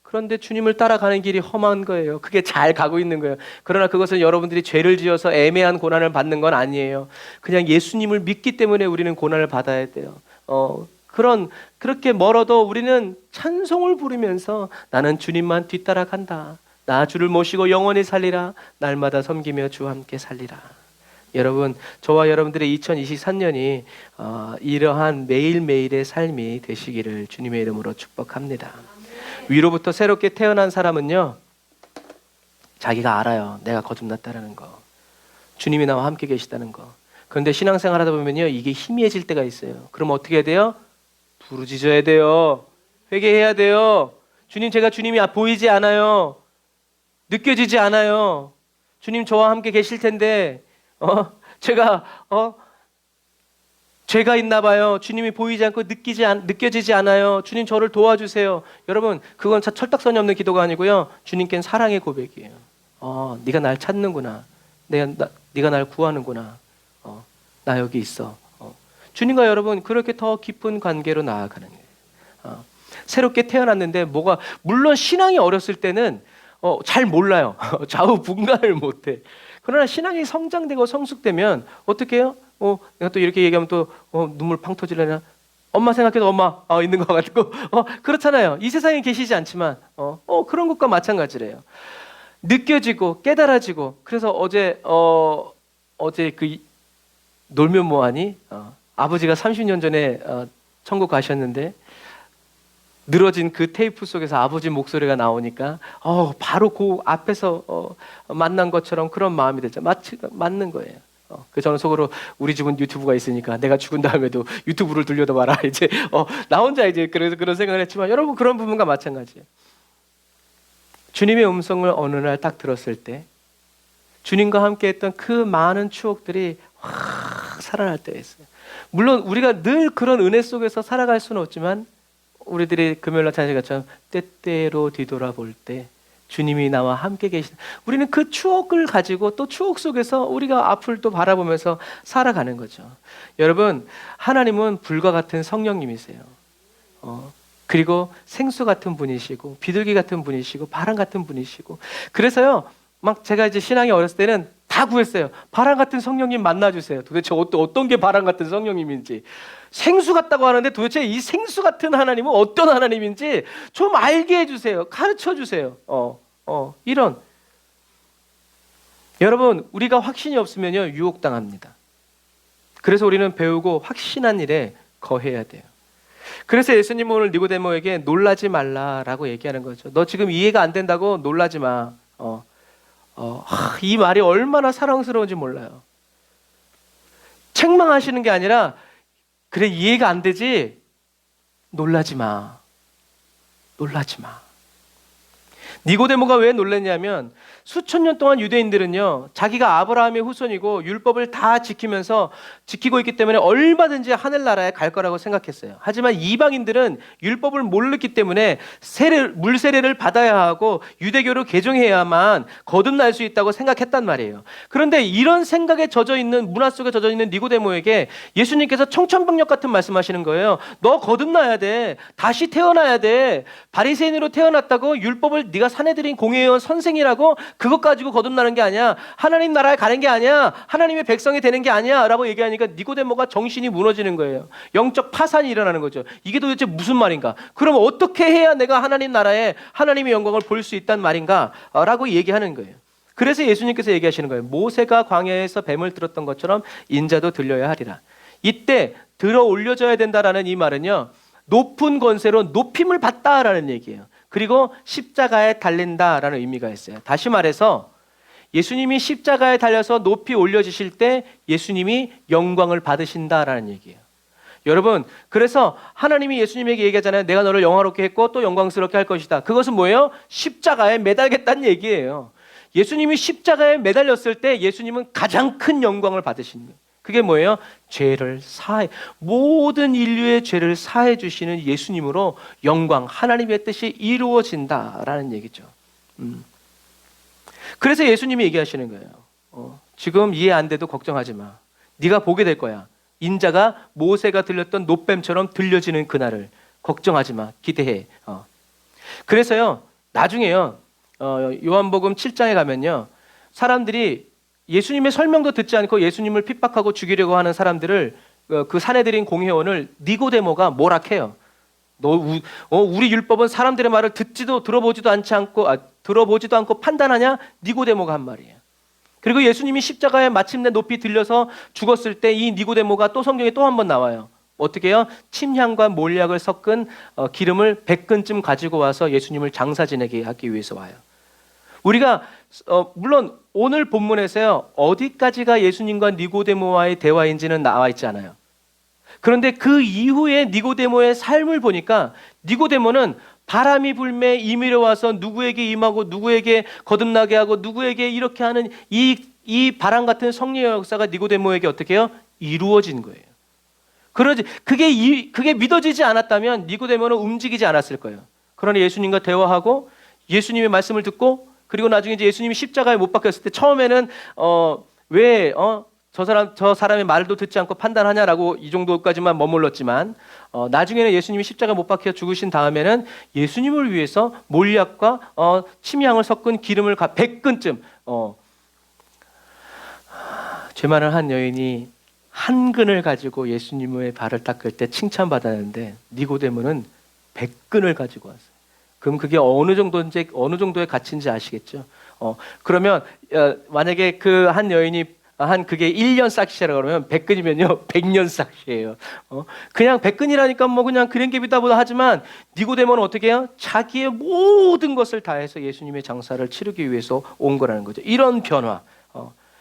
그런데 주님을 따라가는 길이 험한 거예요. 그게 잘 가고 있는 거예요. 그러나 그것은 여러분들이 죄를 지어서 애매한 고난을 받는 건 아니에요. 그냥 예수님을 믿기 때문에 우리는 고난을 받아야 돼요. 그렇게 멀어도 우리는 찬송을 부르면서 나는 주님만 뒤따라간다. 나 주를 모시고 영원히 살리라. 날마다 섬기며 주와 함께 살리라. 여러분, 저와 여러분들의 2023년이 이러한 매일매일의 삶이 되시기를 주님의 이름으로 축복합니다. 위로부터 새롭게 태어난 사람은요, 자기가 알아요. 내가 거듭났다는 거. 주님이 나와 함께 계시다는 거. 그런데 신앙생활 하다 보면요, 이게 희미해질 때가 있어요. 그럼 어떻게 해야 돼요? 부르짖어야 돼요. 회개해야 돼요. 주님, 제가 주님이 보이지 않아요. 느껴지지 않아요. 주님, 저와 함께 계실 텐데 제가 죄가 있나 봐요. 주님이 보이지 않고 느껴지지 않아요. 주님, 저를 도와주세요. 여러분, 그건 철딱선이 없는 기도가 아니고요, 주님께는 사랑의 고백이에요. 네가 날 찾는구나. 네가 날 구하는구나. 나 여기 있어. 주님과 여러분, 그렇게 더 깊은 관계로 나아가는 거예요. 새롭게 태어났는데 물론 신앙이 어렸을 때는 잘 몰라요. 좌우분간을 못해. 그러나 신앙이 성장되고 성숙되면 어떻게 해요? 내가 또 이렇게 얘기하면 또 눈물 팡 터지려나? 엄마 생각해도 엄마 있는 것 같고 그렇잖아요. 이 세상에 계시지 않지만 그런 것과 마찬가지래요. 느껴지고 깨달아지고. 그래서 어제 그 놀면 뭐하니? 아버지가 30년 전에 천국 가셨는데 늘어진 그 테이프 속에서 아버지 목소리가 나오니까 바로 그 앞에서 만난 것처럼 그런 마음이 들죠. 마치 맞는 거예요. 그 저는 속으로 우리 집은 유튜브가 있으니까 내가 죽은 다음에도 유튜브를 돌려다봐라. 이제 나 혼자 이제 그래서 그런 생각을 했지만 여러분 그런 부분과 마찬가지예요. 주님의 음성을 어느 날 딱 들었을 때 주님과 함께했던 그 많은 추억들이 확 살아날 때가 있어요. 물론 우리가 늘 그런 은혜 속에서 살아갈 수는 없지만 우리들이 금요일날 찬양한 것처럼 때때로 뒤돌아볼 때 주님이 나와 함께 계시다. 우리는 그 추억을 가지고 또 추억 속에서 우리가 앞을 또 바라보면서 살아가는 거죠. 여러분, 하나님은 불과 같은 성령님이세요. 그리고 생수 같은 분이시고 비둘기 같은 분이시고 바람 같은 분이시고 그래서요. 막 제가 이제 신앙이 어렸을 때는 다 구했어요. 바람 같은 성령님 만나주세요. 도대체 어떤 게 바람 같은 성령님인지. 생수 같다고 하는데 도대체 이 생수 같은 하나님은 어떤 하나님인지 좀 알게 해주세요. 가르쳐 주세요. 이런. 여러분, 우리가 확신이 없으면요, 유혹당합니다. 그래서 우리는 배우고 확신한 일에 거해야 돼요. 그래서 예수님은 오늘 니고데모에게 놀라지 말라라고 얘기하는 거죠. 너 지금 이해가 안 된다고 놀라지 마. 이 말이 얼마나 사랑스러운지 몰라요. 책망하시는 게 아니라 그래 이해가 안 되지? 놀라지 마. 놀라지 마. 니고데모가 왜 놀랐냐면 수천 년 동안 유대인들은요 자기가 아브라함의 후손이고 율법을 다 지키고 있기 때문에 얼마든지 하늘나라에 갈 거라고 생각했어요. 하지만 이방인들은 율법을 모르기 때문에 물 세례를 받아야 하고 유대교로 개종해야만 거듭날 수 있다고 생각했단 말이에요. 그런데 이런 생각에 젖어있는 문화 속에 젖어있는 니고데모에게 예수님께서 청천벽력 같은 말씀하시는 거예요. 너 거듭나야 돼. 다시 태어나야 돼. 바리새인으로 태어났다고 율법을 네가 사내들인 공회의원 선생이라고 그것 가지고 거듭나는 게 아니야. 하나님 나라에 가는 게 아니야. 하나님의 백성이 되는 게 아니야 라고 얘기하니까 니고데모가 정신이 무너지는 거예요. 영적 파산이 일어나는 거죠. 이게 도대체 무슨 말인가? 그럼 어떻게 해야 내가 하나님 나라에 하나님의 영광을 볼 수 있단 말인가? 라고 얘기하는 거예요. 그래서 예수님께서 얘기하시는 거예요. 모세가 광야에서 뱀을 들었던 것처럼 인자도 들려야 하리라. 이때 들어 올려져야 된다라는 이 말은요, 높은 권세로 높임을 받다라는 얘기예요. 그리고 십자가에 달린다라는 의미가 있어요. 다시 말해서 예수님이 십자가에 달려서 높이 올려지실 때 예수님이 영광을 받으신다라는 얘기예요. 여러분, 그래서 하나님이 예수님에게 얘기하잖아요. 내가 너를 영화롭게 했고 또 영광스럽게 할 것이다. 그것은 뭐예요? 십자가에 매달겠다는 얘기예요. 예수님이 십자가에 매달렸을 때 예수님은 가장 큰 영광을 받으시는 거예요. 그게 뭐예요? 죄를 사해, 모든 인류의 죄를 사해 주시는 예수님으로 영광, 하나님의 뜻이 이루어진다라는 얘기죠. 그래서 예수님이 얘기하시는 거예요. 지금 이해 안 돼도 걱정하지 마. 네가 보게 될 거야. 인자가 모세가 들렸던 노뱀처럼 들려지는 그날을. 걱정하지 마. 기대해. 그래서요, 나중에요, 요한복음 7장에 가면요, 사람들이 예수님의 설명도 듣지 않고 예수님을 핍박하고 죽이려고 하는 사람들을, 그 사내들인 공회원을 니고데모가 뭐락해요. 너 우리 율법은 사람들의 말을 들어보지도 않고 판단하냐? 니고데모가 한 말이에요. 그리고 예수님이 십자가에 마침내 높이 들려서 죽었을 때 이 니고데모가 또 성경에 또 한 번 나와요. 어떻게 해요? 침향과 몰약을 섞은 기름을 100근쯤 가지고 와서 예수님을 장사 지내게 하기 위해서 와요. 우리가 물론 오늘 본문에서요, 어디까지가 예수님과 니고데모와의 대화인지는 나와 있지 않아요. 그런데 그 이후에 니고데모의 삶을 보니까 니고데모는 바람이 불매 임의로 와서 누구에게 임하고 누구에게 거듭나게 하고 누구에게 이렇게 하는 이 바람 같은 성령의 역사가 니고데모에게 어떻게 해요? 이루어진 거예요. 그게 믿어지지 않았다면 니고데모는 움직이지 않았을 거예요. 그러나 예수님과 대화하고 예수님의 말씀을 듣고 그리고 나중에 이제 예수님이 십자가에 못 박혔을 때 처음에는 저 사람의 말도 듣지 않고 판단하냐라고 이 정도까지만 머물렀지만 나중에는 예수님이 십자가에 못 박혀 죽으신 다음에는 예수님을 위해서 몰약과 침향을 섞은 기름을 100근쯤 죄 많은 한 여인이 한 근을 가지고 예수님의 발을 닦을 때 칭찬받았는데 니고데모는 100근을 가지고 왔어요. 그럼 그게 어느 정도의 가치인지 아시겠죠? 그러면 만약에 그 한 여인이 한 그게 1년 싹시라고 그러면 100근이면요 100년 싹시예요. 그냥 100근이라니까 뭐 그냥 그랭개비다 보다 하지만 니고데모는 어떻게 해요? 자기의 모든 것을 다해서 예수님의 장사를 치르기 위해서 온 거라는 거죠. 이런 변화.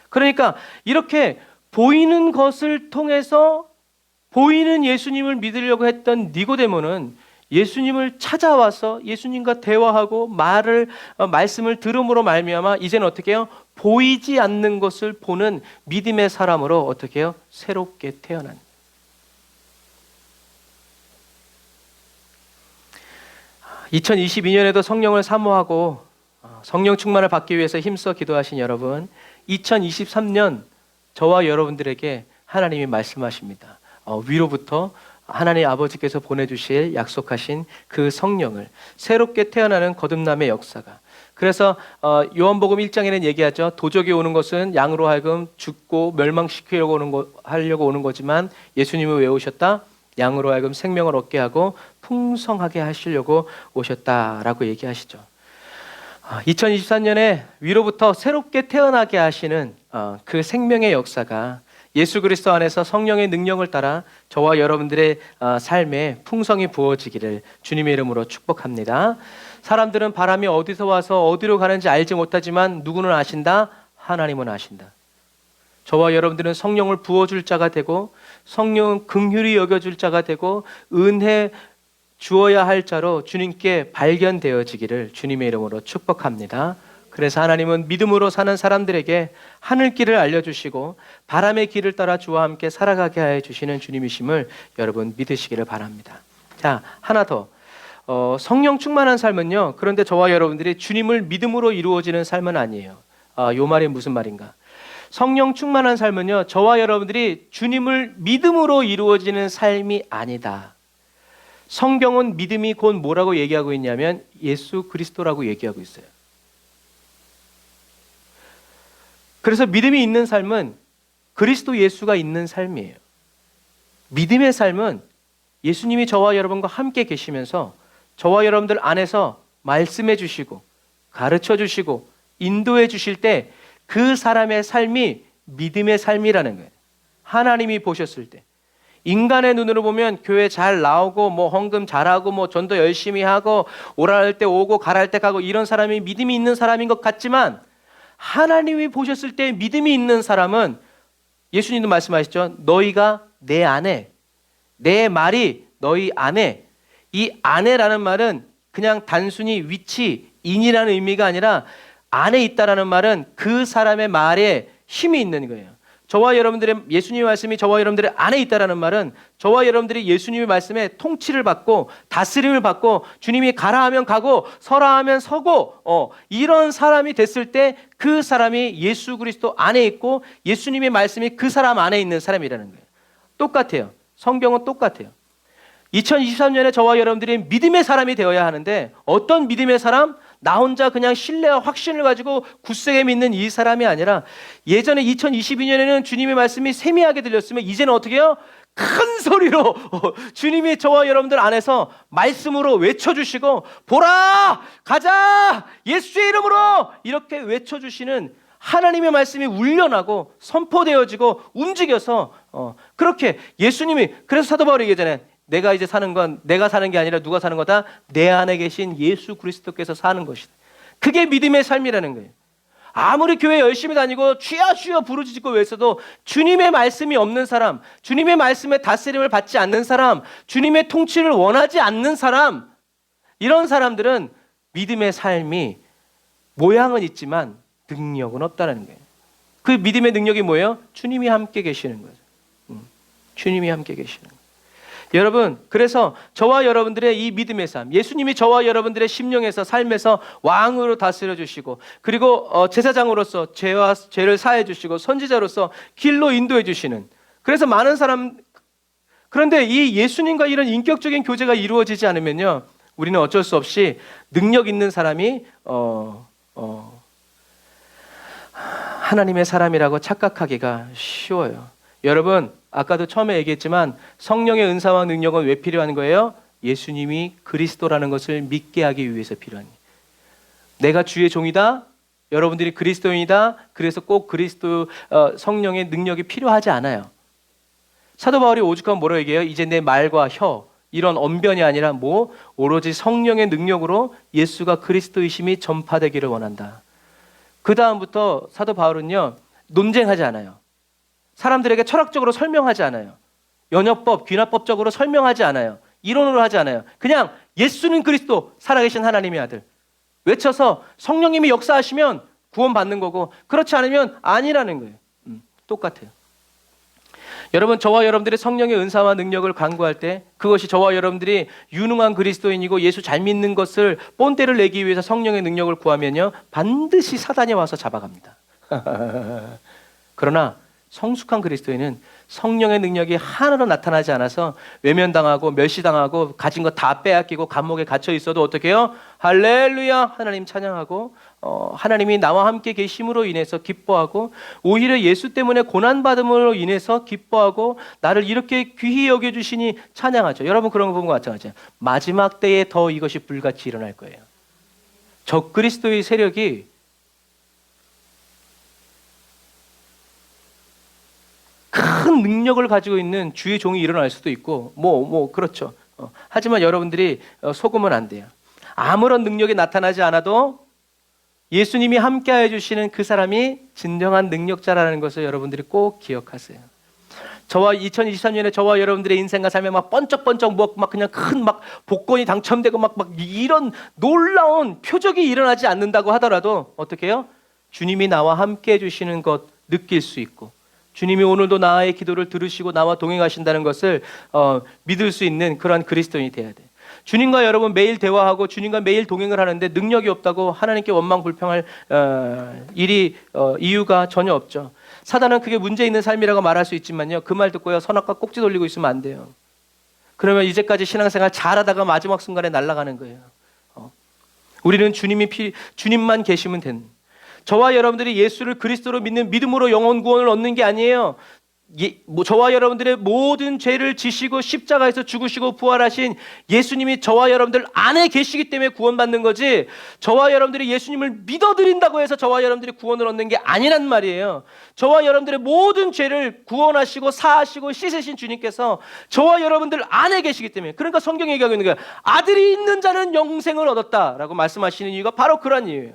그러니까 이렇게 보이는 것을 통해서 보이는 예수님을 믿으려고 했던 니고데모는 예수님을 찾아와서 예수님과 대화하고 말씀을 들음으로 말미암아 이제는 어떻게 해요? 보이지 않는 것을 보는 믿음의 사람으로 어떻게 해요? 새롭게 태어난. 2022년에도 성령을 사모하고 성령 충만을 받기 위해서 힘써 기도하신 여러분, 2023년 저와 여러분들에게 하나님이 말씀하십니다. 위로부터 하나님 아버지께서 보내주실 약속하신 그 성령을, 새롭게 태어나는 거듭남의 역사가. 그래서 요한복음 1장에는 얘기하죠. 도적이 오는 것은 양으로 하여금 죽고 멸망시키려고 하려고 오는 거지만 예수님은 왜 오셨다? 양으로 하여금 생명을 얻게 하고 풍성하게 하시려고 오셨다라고 얘기하시죠. 2024년에 위로부터 새롭게 태어나게 하시는 그 생명의 역사가 예수 그리스도 안에서 성령의 능력을 따라 저와 여러분들의 삶에 풍성히 부어지기를 주님의 이름으로 축복합니다. 사람들은 바람이 어디서 와서 어디로 가는지 알지 못하지만 누구는 아신다? 하나님은 아신다. 저와 여러분들은 성령을 부어줄 자가 되고 성령은 긍휼히 여겨줄 자가 되고 은혜 주어야 할 자로 주님께 발견되어지기를 주님의 이름으로 축복합니다. 그래서 하나님은 믿음으로 사는 사람들에게 하늘길을 알려주시고 바람의 길을 따라 주와 함께 살아가게 하여 주시는 주님이심을 여러분 믿으시기를 바랍니다. 자, 하나 더. 성령 충만한 삶은요, 그런데 저와 여러분들이 주님을 믿음으로 이루어지는 삶은 아니에요. 요 말이 무슨 말인가? 성령 충만한 삶은요, 저와 여러분들이 주님을 믿음으로 이루어지는 삶이 아니다. 성경은 믿음이 곧 뭐라고 얘기하고 있냐면 예수 그리스도라고 얘기하고 있어요. 그래서 믿음이 있는 삶은 그리스도 예수가 있는 삶이에요. 믿음의 삶은 예수님이 저와 여러분과 함께 계시면서 저와 여러분들 안에서 말씀해 주시고 가르쳐 주시고 인도해 주실 때 그 사람의 삶이 믿음의 삶이라는 거예요. 하나님이 보셨을 때. 인간의 눈으로 보면 교회 잘 나오고 뭐 헌금 잘하고 뭐 전도 열심히 하고 오라 할 때 오고 가라 할 때 가고 이런 사람이 믿음이 있는 사람인 것 같지만 하나님이 보셨을 때 믿음이 있는 사람은 예수님도 말씀하셨죠. 너희가 내 안에, 내 말이 너희 안에. 이 안에라는 말은 그냥 단순히 위치, 인이라는 의미가 아니라 안에 있다라는 말은 그 사람의 말에 힘이 있는 거예요. 저와 여러분들의 예수님의 말씀이 저와 여러분들의 안에 있다라는 말은 저와 여러분들이 예수님의 말씀에 통치를 받고 다스림을 받고 주님이 가라 하면 가고 서라 하면 서고 이런 사람이 됐을 때 그 사람이 예수 그리스도 안에 있고 예수님의 말씀이 그 사람 안에 있는 사람이라는 거예요. 똑같아요. 성경은 똑같아요. 2023년에 저와 여러분들이 믿음의 사람이 되어야 하는데 어떤 믿음의 사람? 나 혼자 그냥 신뢰와 확신을 가지고 굳세게 믿는 이 사람이 아니라 예전에 2022년에는 주님의 말씀이 세미하게 들렸으면 이제는 어떻게 해요? 큰 소리로 주님이 저와 여러분들 안에서 말씀으로 외쳐주시고 보라! 가자! 예수의 이름으로! 이렇게 외쳐주시는 하나님의 말씀이 울려나고 선포되어지고 움직여서 그렇게 예수님이 그래서 사도 바울이 얘기하잖아요. 내가 이제 사는 건 내가 사는 게 아니라 누가 사는 거다? 내 안에 계신 예수 그리스도께서 사는 것이다. 그게 믿음의 삶이라는 거예요. 아무리 교회 열심히 다니고 주여 주여 부르짖고 외쳐도 주님의 말씀이 없는 사람, 주님의 말씀에 다스림을 받지 않는 사람, 주님의 통치를 원하지 않는 사람, 이런 사람들은 믿음의 삶이 모양은 있지만 능력은 없다는 거예요. 그 믿음의 능력이 뭐예요? 주님이 함께 계시는 거죠. 주님이 함께 계시는 거예요. 여러분, 그래서 저와 여러분들의 이 믿음의 삶, 예수님이 저와 여러분들의 심령에서 삶에서 왕으로 다스려 주시고 그리고 제사장으로서 죄를 사해 주시고 선지자로서 길로 인도해 주시는, 그래서 많은 사람, 그런데 이 예수님과 이런 인격적인 교제가 이루어지지 않으면요 우리는 어쩔 수 없이 능력 있는 사람이 하나님의 사람이라고 착각하기가 쉬워요. 여러분, 아까도 처음에 얘기했지만 성령의 은사와 능력은 왜 필요한 거예요? 예수님이 그리스도라는 것을 믿게 하기 위해서 필요한 거예요. 내가 주의 종이다? 여러분들이 그리스도인이다, 그래서 꼭 그리스도 성령의 능력이 필요하지 않아요. 사도 바울이 오죽하면 뭐라고 얘기해요? 이제 내 말과 혀, 이런 언변이 아니라 오로지 성령의 능력으로 예수가 그리스도이심이 전파되기를 원한다. 그 다음부터 사도 바울은요, 논쟁하지 않아요. 사람들에게 철학적으로 설명하지 않아요. 연역법, 귀납법적으로 설명하지 않아요. 이론으로 하지 않아요. 그냥 예수는 그리스도, 살아계신 하나님의 아들. 외쳐서 성령님이 역사하시면 구원받는 거고, 그렇지 않으면 아니라는 거예요. 똑같아요. 여러분, 저와 여러분들의 성령의 은사와 능력을 간구할 때 그것이 저와 여러분들이 유능한 그리스도인이고 예수 잘 믿는 것을 본때를 내기 위해서 성령의 능력을 구하면요, 반드시 사단이 와서 잡아갑니다. 그러나 성숙한 그리스도인은 성령의 능력이 하나로 나타나지 않아서 외면당하고 멸시당하고 가진 거 다 빼앗기고 감옥에 갇혀 있어도 어떻게 해요? 할렐루야, 하나님 찬양하고 하나님이 나와 함께 계심으로 인해서 기뻐하고, 오히려 예수 때문에 고난받음으로 인해서 기뻐하고 나를 이렇게 귀히 여겨주시니 찬양하죠. 여러분, 그런 거 보면 마찬가지예요. 마지막 때에 더 이것이 불같이 일어날 거예요. 적그리스도의 세력이 큰 능력을 가지고 있는 주의 종이 일어날 수도 있고 그렇죠. 하지만 여러분들이 속으면 안 돼요. 아무런 능력이 나타나지 않아도 예수님이 함께해 주시는 그 사람이 진정한 능력자라는 것을 여러분들이 꼭 기억하세요. 2023년에 저와 여러분들의 인생과 삶에 막 번쩍번쩍 막 그냥 큰 막 복권이 당첨되고 막 이런 놀라운 표적이 일어나지 않는다고 하더라도 어떻게 해요? 주님이 나와 함께해 주시는 것 느낄 수 있고, 주님이 오늘도 나의 기도를 들으시고 나와 동행하신다는 것을 믿을 수 있는 그런 그리스도인이 돼야 돼. 주님과 여러분 매일 대화하고 주님과 매일 동행을 하는데 능력이 없다고 하나님께 원망 불평할 이유가 전혀 없죠. 사단은 그게 문제 있는 삶이라고 말할 수 있지만요, 그 말 듣고요 선악과 꼭지 돌리고 있으면 안 돼요. 그러면 이제까지 신앙생활 잘하다가 마지막 순간에 날아가는 거예요. 우리는 주님만 계시면 되는, 저와 여러분들이 예수를 그리스도로 믿는 믿음으로 영혼 구원을 얻는 게 아니에요. 저와 여러분들의 모든 죄를 지시고 십자가에서 죽으시고 부활하신 예수님이 저와 여러분들 안에 계시기 때문에 구원받는 거지, 저와 여러분들이 예수님을 믿어드린다고 해서 저와 여러분들이 구원을 얻는 게 아니란 말이에요. 저와 여러분들의 모든 죄를 구원하시고 사하시고 씻으신 주님께서 저와 여러분들 안에 계시기 때문에, 그러니까 성경이 얘기하고 있는 거예요. 아들이 있는 자는 영생을 얻었다라고 말씀하시는 이유가 바로 그런 이유예요.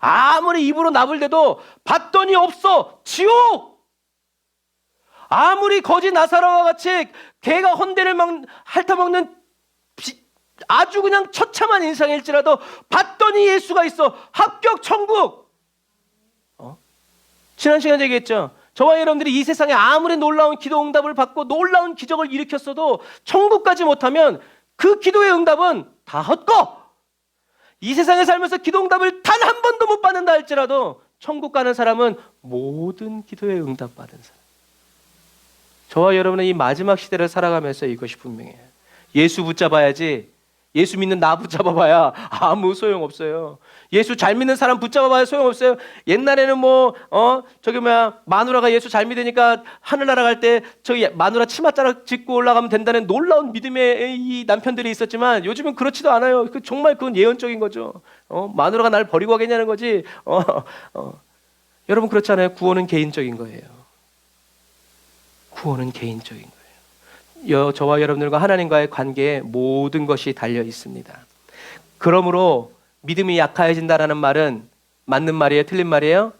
아무리 입으로 나불대도 받더니 없어, 지옥! 아무리 거지 나사로와 같이 개가 헌대를 핥아먹는 아주 그냥 처참한 인상일지라도 받더니 예수가 있어, 합격 천국! 지난 시간에 얘기했죠. 저와 여러분들이 이 세상에 아무리 놀라운 기도 응답을 받고 놀라운 기적을 일으켰어도 천국까지 못하면 그 기도의 응답은 다 헛거! 이 세상에 살면서 기도 응답을 단 한 번도 못 받는다 할지라도 천국 가는 사람은 모든 기도에 응답 받은 사람. 저와 여러분은 이 마지막 시대를 살아가면서 이것이 분명해요. 예수 붙잡아야지, 예수 믿는 나 붙잡아봐야 아무 소용없어요. 예수 잘 믿는 사람 붙잡아봐야 소용없어요. 옛날에는 마누라가 예수 잘 믿으니까 하늘나라 갈 때 저기 마누라 치맛자락 짚고 올라가면 된다는 놀라운 믿음의 이 남편들이 있었지만 요즘은 그렇지도 않아요. 정말 그건 예언적인 거죠. 마누라가 날 버리고 가겠냐는 거지. 여러분, 그렇잖아요. 구원은 개인적인 거예요. 구원은 개인적인 거예요. 저와 여러분들과 하나님과의 관계에 모든 것이 달려 있습니다. 그러므로 믿음이 약해진다라는 말은 맞는 말이에요? 틀린 말이에요?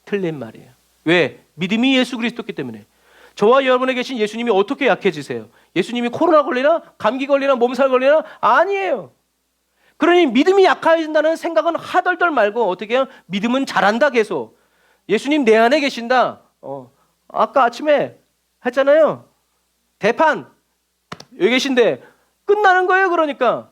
틀린 말이에요. 왜? 믿음이 예수 그리스도기 때문에. 저와 여러분에 계신 예수님이 어떻게 약해지세요? 예수님이 코로나 걸리나? 감기 걸리나? 몸살 걸리나? 아니에요. 그러니 믿음이 약해진다는 생각은 하덜덜 말고 어떻게 해요? 믿음은 잘한다 계속. 예수님 내 안에 계신다. 아까 아침에 했잖아요. 대판 여기 계신데 끝나는 거예요. 그러니까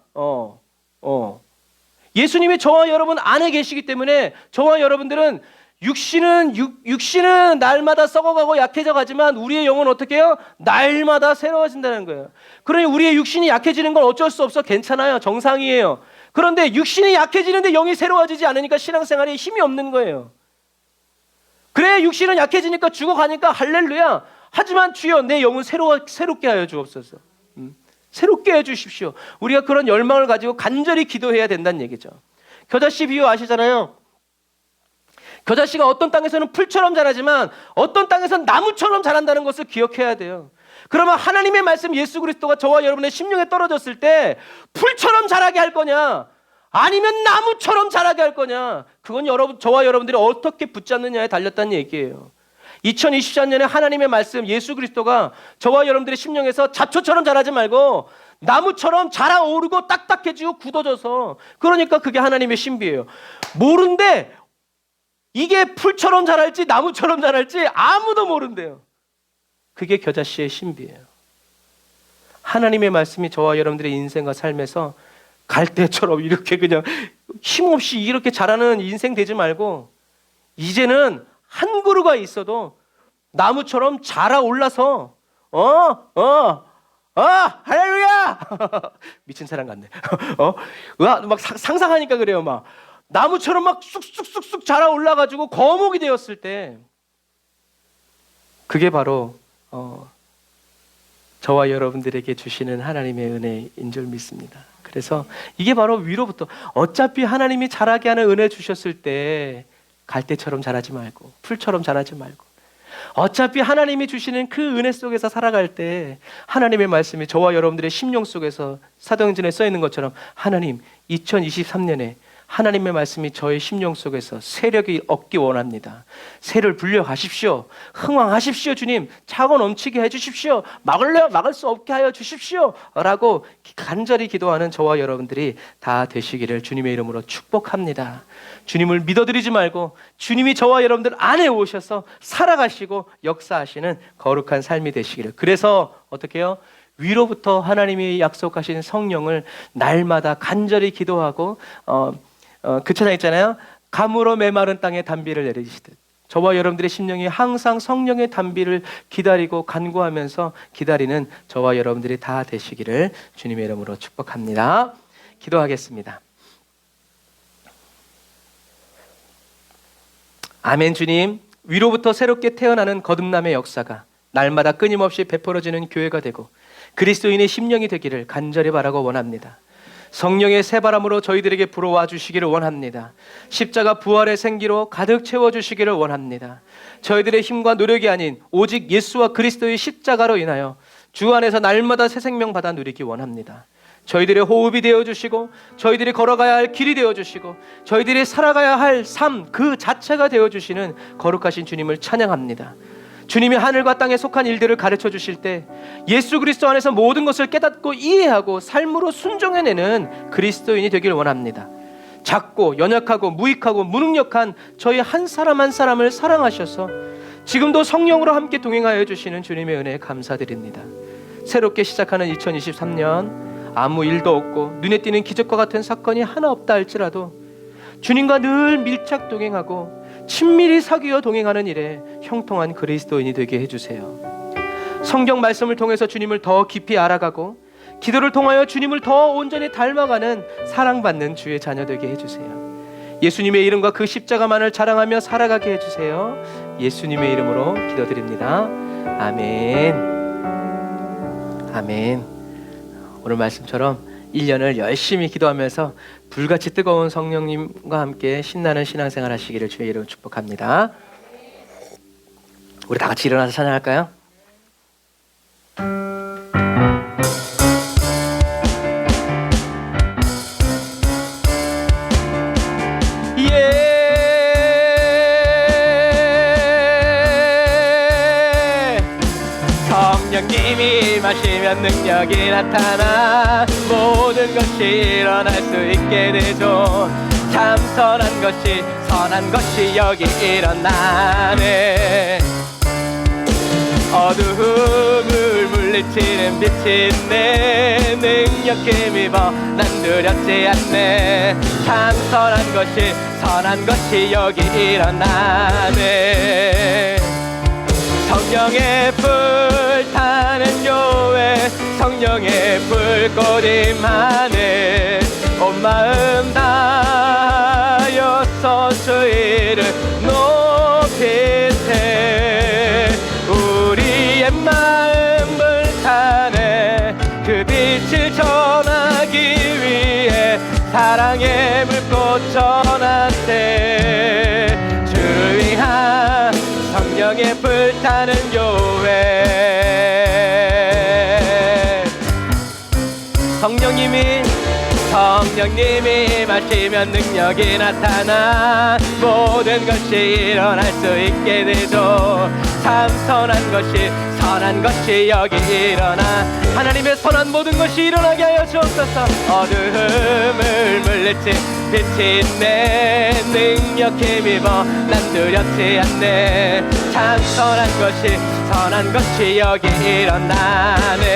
예수님이 저와 여러분 안에 계시기 때문에 저와 여러분들은 육신은 날마다 썩어가고 약해져 가지만 우리의 영은 어떻게 해요? 날마다 새로워진다는 거예요. 그러니 우리의 육신이 약해지는 건 어쩔 수 없어. 괜찮아요. 정상이에요. 그런데 육신이 약해지는데 영이 새로워지지 않으니까 신앙생활에 힘이 없는 거예요. 그래, 육신은 약해지니까 죽어가니까 할렐루야. 하지만 주여 내 영은 새롭게 하여 주옵소서. 새롭게 해주십시오. 우리가 그런 열망을 가지고 간절히 기도해야 된다는 얘기죠. 겨자씨 비유 아시잖아요. 겨자씨가 어떤 땅에서는 풀처럼 자라지만 어떤 땅에서는 나무처럼 자란다는 것을 기억해야 돼요. 그러면 하나님의 말씀 예수 그리스도가 저와 여러분의 심령에 떨어졌을 때 풀처럼 자라게 할 거냐, 아니면 나무처럼 자라게 할 거냐, 그건 저와 여러분들이 어떻게 붙잡느냐에 달렸다는 얘기예요. 2024년에 하나님의 말씀 예수 그리스도가 저와 여러분들의 심령에서 잡초처럼 자라지 말고 나무처럼 자라오르고 딱딱해지고 굳어져서, 그러니까 그게 하나님의 신비예요. 모른데 이게 풀처럼 자랄지 나무처럼 자랄지 아무도 모른대요. 그게 겨자씨의 신비예요. 하나님의 말씀이 저와 여러분들의 인생과 삶에서 갈대처럼 이렇게 그냥 힘없이 이렇게 자라는 인생 되지 말고, 이제는 한 그루가 있어도 나무처럼 자라올라서 할렐루야 미친 사람 같네. 막 상상하니까 그래요. 막 나무처럼 막 쑥쑥쑥쑥 자라올라가지고 거목이 되었을 때, 그게 바로 저와 여러분들에게 주시는 하나님의 은혜인 줄 믿습니다. 그래서 이게 바로 위로부터, 어차피 하나님이 자라게 하는 은혜 주셨을 때 갈대처럼 자라지 말고 풀처럼 자라지 말고, 어차피 하나님이 주시는 그 은혜 속에서 살아갈 때 하나님의 말씀이 저와 여러분들의 심령 속에서 사도행전에 써 있는 것처럼, 하나님 2023년에 하나님의 말씀이 저의 심령 속에서 세력이 얻기 원합니다. 새를 불려 가십시오. 흥왕하십시오. 주님, 차고 넘치게 해주십시오. 막을 수 없게 하여 주십시오. 라고 간절히 기도하는 저와 여러분들이 다 되시기를 주님의 이름으로 축복합니다. 주님을 믿어드리지 말고 주님이 저와 여러분들 안에 오셔서 살아가시고 역사하시는 거룩한 삶이 되시기를. 그래서 어떻게 해요? 위로부터 하나님이 약속하신 성령을 날마다 간절히 기도하고 그 찬양 있잖아요. 감으로 메마른 땅에 단비를 내리시듯, 저와 여러분들의 심령이 항상 성령의 단비를 기다리고 간구하면서 기다리는 저와 여러분들이 다 되시기를 주님의 이름으로 축복합니다. 기도하겠습니다. 아멘. 주님, 위로부터 새롭게 태어나는 거듭남의 역사가 날마다 끊임없이 베풀어지는 교회가 되고 그리스도인의 심령이 되기를 간절히 바라고 원합니다. 성령의 새바람으로 저희들에게 불어와 주시기를 원합니다. 십자가 부활의 생기로 가득 채워주시기를 원합니다. 저희들의 힘과 노력이 아닌 오직 예수와 그리스도의 십자가로 인하여 주 안에서 날마다 새 생명 받아 누리기 원합니다. 저희들의 호흡이 되어주시고 저희들이 걸어가야 할 길이 되어주시고 저희들이 살아가야 할 삶 그 자체가 되어주시는 거룩하신 주님을 찬양합니다. 주님이 하늘과 땅에 속한 일들을 가르쳐 주실 때 예수 그리스도 안에서 모든 것을 깨닫고 이해하고 삶으로 순종해내는 그리스도인이 되길 원합니다. 작고 연약하고 무익하고 무능력한 저희 한 사람 한 사람을 사랑하셔서 지금도 성령으로 함께 동행하여 주시는 주님의 은혜에 감사드립니다. 새롭게 시작하는 2023년 아무 일도 없고 눈에 띄는 기적과 같은 사건이 하나 없다 할지라도 주님과 늘 밀착 동행하고 친밀히 사귀어 동행하는 일에 형통한 그리스도인이 되게 해주세요. 성경 말씀을 통해서 주님을 더 깊이 알아가고 기도를 통하여 주님을 더 온전히 닮아가는 사랑받는 주의 자녀 되게 해주세요. 예수님의 이름과 그 십자가만을 자랑하며 살아가게 해주세요. 예수님의 이름으로 기도드립니다. 아멘. 아멘. 오늘 말씀처럼 1년을 열심히 기도하면서 불같이 뜨거운 성령님과 함께 신나는 신앙생활 하시기를 주의 이름으로 축복합니다. 우리 다 같이 일어나서 찬양할까요? 성령님이 임하시면 능력이 나타나 모든 것이 일어날 수 있게 되죠. 참 선한 것이 여기 일어나네. 어두움을 물리치는 빛이 있네. 능력 힘입어 난 두렵지 않네. 참 선한 것이 여기 일어나네. 성령의 불 타는 교회, 성령의 불꽃 임하네. 온 마음 다하여서 주 이름 높이세. 우리의 마음을 타네. 그 빛을 전하기 위해 사랑의 불꽃 전하세. 주로 위한 성령의 불타는 교회. 성령님이 마시면 능력이 나타나 모든 것이 일어날 수 있게 되죠. 참 선한 것이 여기 일어나 하나님의 선한 모든 것이 일어나게 하여 주옵소서. 어두움을 물리치 빛이 있네. 능력 힘입어 난 두렵지 않네. 참 선한 것이 여기 일어나네.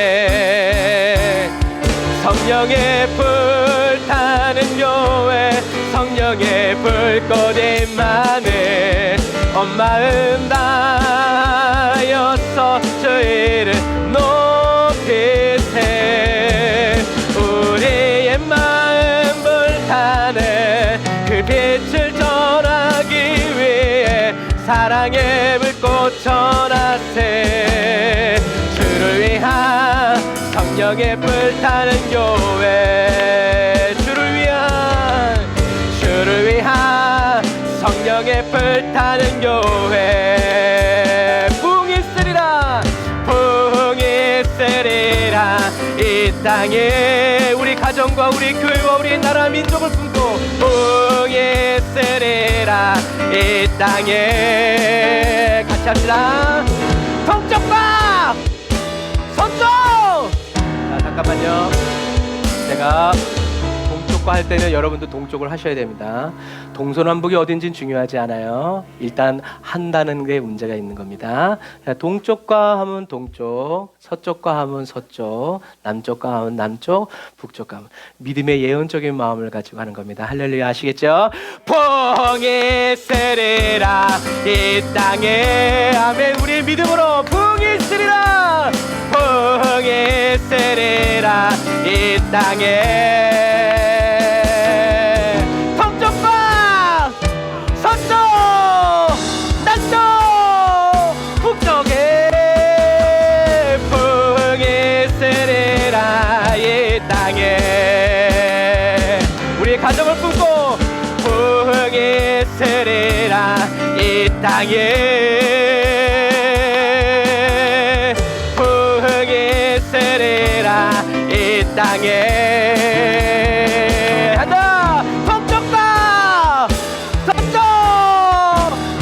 성령의 불타는 교회, 성령의 불꽃이 임하네. 온 마음 다하여서 주 이름 높이세. 우리의 마음 불타네. 그 빛을 전하기 위해 사랑의 불꽃 전하세. 주를 위한 성령의 불타는 교회. 주를 위한 성령의 불타는 교회. 부흥이 있으리라 이 땅에. 우리 가정과 우리 교회와 우리 나라 민족을 품고 부흥이 있으리라 이 땅에. 같이 합시다. 동쪽과 서쪽. 자, 잠깐만요. 제가 동쪽과 할 때는 여러분도 동쪽을 하셔야 됩니다. 동서남북이 어딘지는 중요하지 않아요. 일단 한다는 게 문제가 있는 겁니다. 동쪽과 하면 동쪽, 서쪽과 하면 서쪽, 남쪽과 하면 남쪽, 북쪽과 하면 믿음의 예언적인 마음을 가지고 하는 겁니다. 할렐루야. 아시겠죠? 부흥이 있으리라 이 땅에. 아멘. 우리의 믿음으로 부흥이 있으리라. 부흥이 있으리라 이 땅에. 동쪽과 서쪽 남쪽 북쪽에 부흥이 있으리라 이 땅에. 우리 가정을 품고 부흥이 있으리라 이 땅에. 부흥이 있으리라 이 땅에. 한다. 동쪽과 서쪽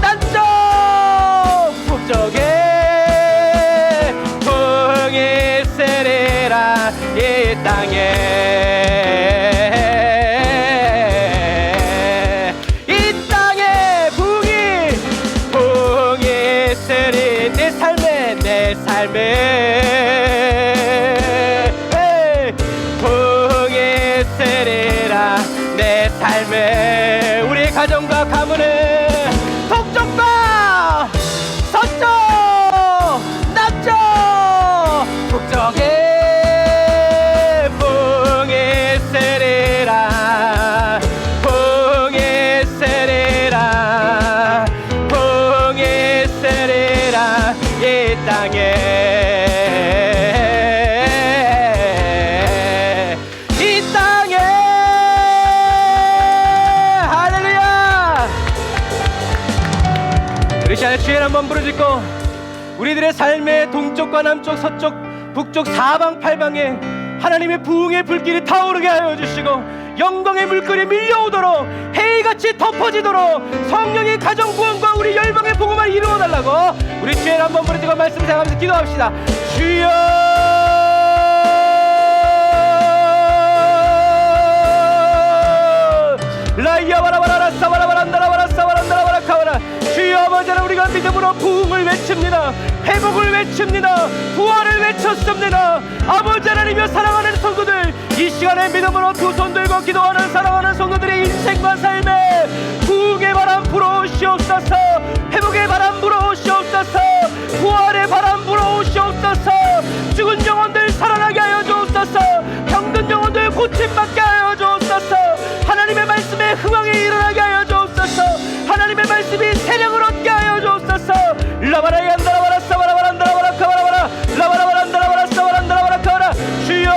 남쪽 북쪽에 부흥이 있으리라 이 땅에. 이 땅에 부흥이 있으리. 내 삶에 부흥이 있으리라 내 삶에. 우리 가정과 가문에 동쪽과 서쪽 남쪽 북쪽에 부흥이 있으리라. 부흥이 있으리라. 부흥이 있으리라 이 땅에. 주의 한번 부르짖고 우리들의 삶의 동쪽과 남쪽 서쪽 북쪽 사방팔방에 하나님의 부흥의 불길이 타오르게 하여 주시고 영광의 물결이 밀려오도록 해일같이 덮어지도록 성령의 가정 구원과 우리 열방의 복음을 이루어달라고 우리 주의 한번 부르짖고 말씀 생각하면서 기도합시다. 주여 라이야바라바라라 사바라바란다라바라 사바란다라바라 카바라. 주여 아버지 하나님, 우리가 믿음으로 부흥을 외칩니다. 회복을 외칩니다. 부활을 외쳤습니다. 아버지 하나님이여, 사랑하는 성도들, 이 시간에 믿음으로 두 손 들고 기도하는 사랑하는 성도들의 인생과 삶에 부흥의 바람 불어오시옵소서. 회복의 바람 불어오시옵소서. 부활의 바람 불어오시옵소서. 죽은 영혼들 살아나게 하여 주옵소서. 병든 영혼들 고침받게 하여 주옵소서. 하나님의 말씀에 흥황이 일어나게 하여 주옵소서. 하나님의 말씀이 세력을 얻게 하여 주옵소서. 라바라이안다라바라 사바라바란다라바라 카바라바라 라바라바란다라바라 사바란다라바라 카바라. 주여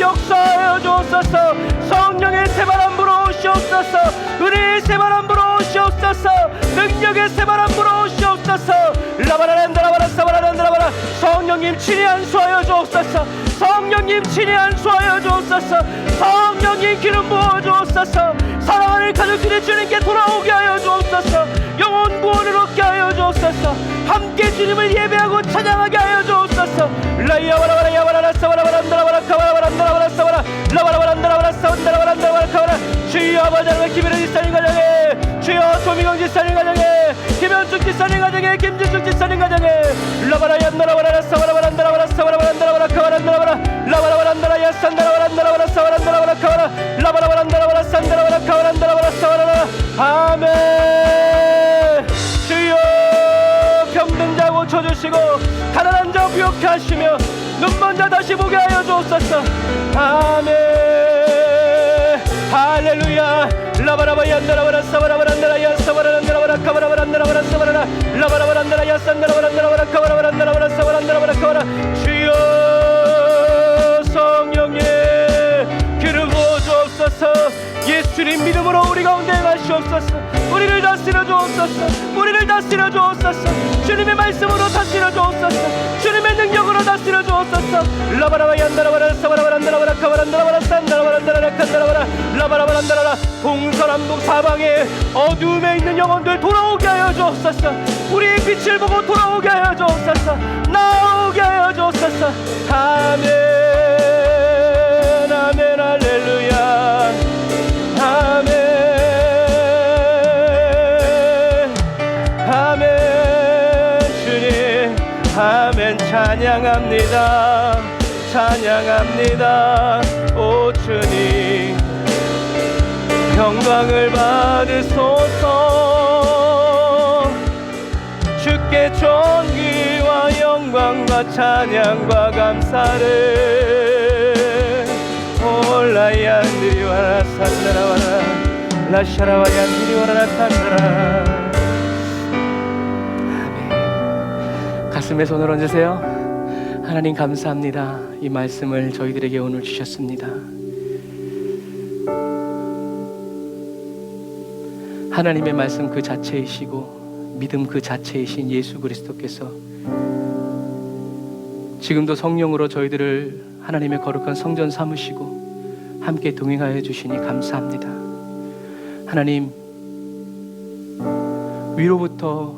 역사하여 주옵소서. 성령의 새바람 불어오시옵소서. 은혜의 새바람 불어오시옵소서. 능력의 능력의 새바람 불어오시옵소서. 라바라란다라바라 사바라란다라바라. 성령님 친히 안수하여 주옵소서. 성령님 친히 안수하여 주옵소서. 성령님 기름 부어 주옵소서. 사랑하는 가족들이 주님께 돌아오게 하여 주옵소서. 영혼 구원을 얻게 하여 주옵소서. 함께 주님을 예배하고 찬양하게 하여 주옵소서. 라이야바라바라 야바라라 사바라바란다라바라 카바라바란다라바라 사바라 라바라바란다라바라 사운다라바란다라바라 카바라. 주여 아버지 하나님 김일은 지사님 가정에, 주여 조미경 지사님 가정에, 김현숙 지사님 가정에, 김진숙 지사님 가정에 라바라얀다라바라 사바라바란다라바라 사바라바란다라바라 카바란다라바라 라바라바란다라 야산다라바란다라바라 사바란다라바라 카바라 라바라바란다라바라 산다라바라 카바란다라바라 사바라라. 아멘. 주여 병든 자 고쳐주시고 가난한 자 부욕케 하시며 눈먼 자 다시 보게 하여 주옵소서. 아멘. 할렐루야. 라바라바 얀다라바라 사바라바란다라 야사바라란다라바라 카바라바란다라바라 사바라라 라바라바란다라 야산다라바란다라바라 카바라바란다라바라 사바란다라바라 카바라. 주여 성령님 기름 부어 주옵소서. 예수님 믿음으로 우리 가운데 가시옵소서. 우리를 다스려 주옵소서. 우리를 다스려 주옵소서. 주님의 말씀으로 다스려 주옵소서. 주님의 능력으로 다스려 주옵소서. 라바라바 얀다라바라 사바라바란다라바라 카바란다라바라 산다라바란다라라 칸다라바라 라바라바란다라라. 동서남북 사방에 어두움에 있는 영혼들 돌아오게 하여 주옵소서. 우리의 빛을 보고 돌아오게 하여 주옵소서. 나오게 하여 주옵소서. 아멘. 아멘. 할렐루야. 아멘. 아멘. 주님 아멘. 찬양합니다. 찬양합니다. 오 주님 영광을 받으소서. 주께 존귀와 영광과 찬양과 감사를 올라얀드리와라 산다라와라 라샤라와얀드리와라 산다라. 아멘. 가슴에 손을 얹으세요. 하나님 감사합니다. 이 말씀을 저희들에게 오늘 주셨습니다. 하나님의 말씀 그 자체이시고 믿음 그 자체이신 예수 그리스도께서 지금도 성령으로 저희들을 하나님의 거룩한 성전 삼으시고 함께 동행하여 주시니 감사합니다. 하나님 위로부터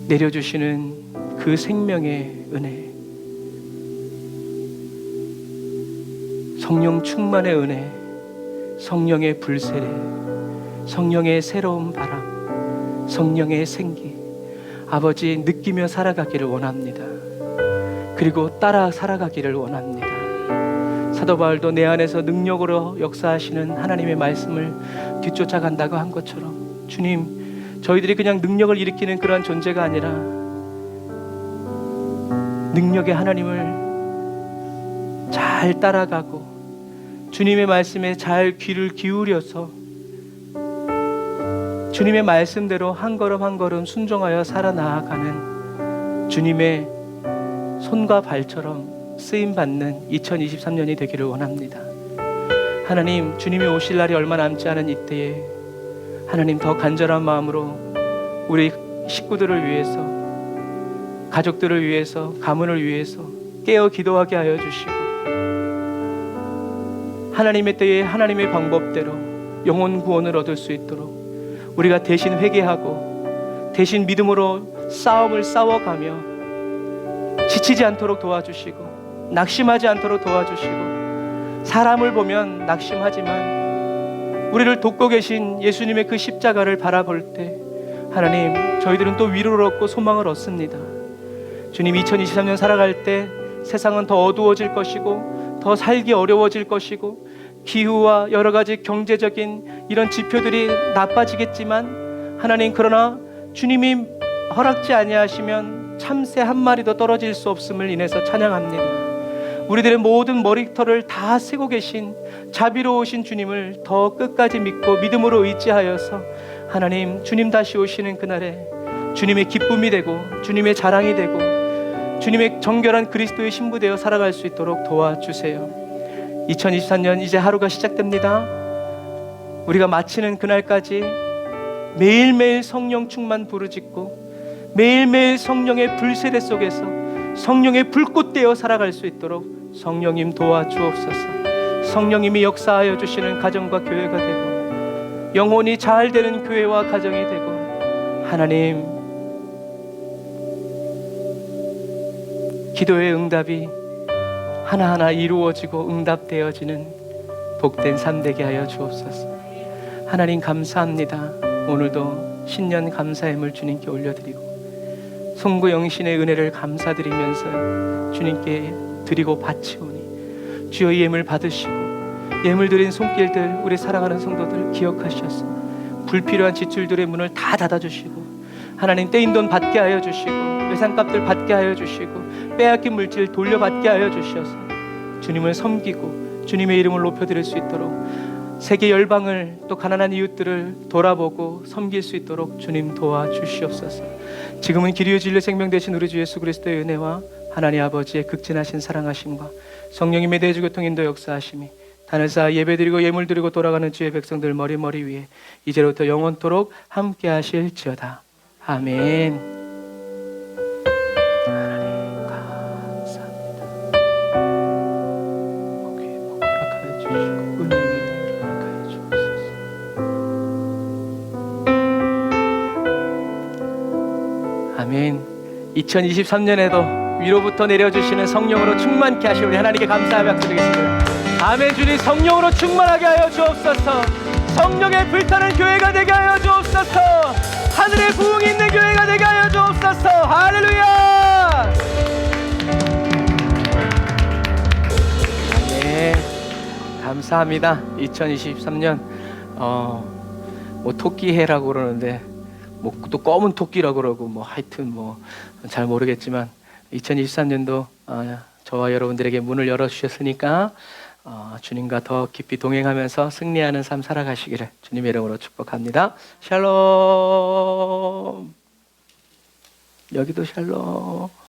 내려주시는 그 생명의 은혜, 성령 충만의 은혜, 성령의 불세례, 성령의 새로운 바람, 성령의 생기, 아버지 느끼며 살아가기를 원합니다. 그리고 따라 살아가기를 원합니다. 사도 바울도 내 안에서 능력으로 역사하시는 하나님의 말씀을 뒤쫓아간다고 한 것처럼 주님, 저희들이 그냥 능력을 일으키는 그러한 존재가 아니라 능력의 하나님을 잘 따라가고 주님의 말씀에 잘 귀를 기울여서 주님의 말씀대로 한 걸음 한 걸음 순종하여 살아나가는 주님의 손과 발처럼 쓰임받는 2023년이 되기를 원합니다. 하나님, 주님이 오실 날이 얼마 남지 않은 이때에 하나님 더 간절한 마음으로 우리 식구들을 위해서, 가족들을 위해서, 가문을 위해서 깨어 기도하게 하여 주시고 하나님의 때에 하나님의 방법대로 영혼 구원을 얻을 수 있도록 우리가 대신 회개하고 대신 믿음으로 싸움을 싸워가며 지치지 않도록 도와주시고 낙심하지 않도록 도와주시고 사람을 보면 낙심하지만 우리를 돕고 계신 예수님의 그 십자가를 바라볼 때 하나님, 저희들은 또 위로를 얻고 소망을 얻습니다. 주님, 2023년 살아갈 때 세상은 더 어두워질 것이고 더 살기 어려워질 것이고 기후와 여러 가지 경제적인 이런 지표들이 나빠지겠지만 하나님, 그러나 주님이 허락지 아니하시면 참새 한 마리도 떨어질 수 없음을 인해서 찬양합니다. 우리들의 모든 머리털을 다 세고 계신 자비로우신 주님을 더 끝까지 믿고 믿음으로 의지하여서 하나님, 주님 다시 오시는 그날에 주님의 기쁨이 되고 주님의 자랑이 되고 주님의 정결한 그리스도의 신부 되어 살아갈 수 있도록 도와주세요. 2023년 이제 하루가 시작됩니다. 우리가 마치는 그날까지 매일매일 성령 충만 부르짖고 매일매일 성령의 불세례 속에서 성령의 불꽃되어 살아갈 수 있도록 성령님 도와주옵소서. 성령님이 역사하여 주시는 가정과 교회가 되고 영혼이 잘 되는 교회와 가정이 되고 하나님 기도의 응답이 하나하나 이루어지고 응답되어지는 복된 삶 되게 하여 주옵소서. 하나님 감사합니다. 오늘도 신년 감사함을 주님께 올려드리고 송구 영신의 은혜를 감사드리면서 주님께 드리고 바치오니 주여 예물 받으시고 예물 드린 손길들 우리 사랑하는 성도들 기억하셨습니다. 불필요한 지출들의 문을 다 닫아주시고 하나님 떼인 돈 받게 하여 주시고 외상값들 받게 하여 주시고 빼앗긴 물질 돌려받게 하여 주셔서 주님을 섬기고 주님의 이름을 높여드릴 수 있도록 세계 열방을 또 가난한 이웃들을 돌아보고 섬길 수 있도록 주님 도와주시옵소서. 지금은 길이요 진리 생명 되신 우리 주 예수 그리스도의 은혜와 하나님 아버지의 극진하신 사랑하심과 성령님의 대주교통 인도 역사하심이 하늘사 예배드리고 예물드리고 돌아가는 주의 백성들 머리 위에 이제로부터 영원토록 함께 하실지어다. 아멘. 하나님 감사합니다. 복귀 허락하여 주시고 은혜 위에 허락하여 주옵소서. 아멘. 2023년에도 위로부터 내려주시는 성령으로 충만케 하시오. 우리 하나님께 감사하며 박수드리겠습니다. 아멘. 주님 성령으로 충만하게 하여 주옵소서. 성령의 불타는 교회가 되게 하여 주옵소서. 하늘의 부흥이 있는 교회가 되게 하여 주옵소서. 할렐루야. 아멘. 감사합니다. 2023년 뭐 토끼해라고 그러는데 뭐 또 검은 토끼라고 그러고 뭐 하여튼 뭐 잘 모르겠지만 2023년도 저와 여러분들에게 문을 열어주셨으니까 주님과 더 깊이 동행하면서 승리하는 삶 살아가시기를 주님의 이름으로 축복합니다. 샬롬. 여기도 샬롬.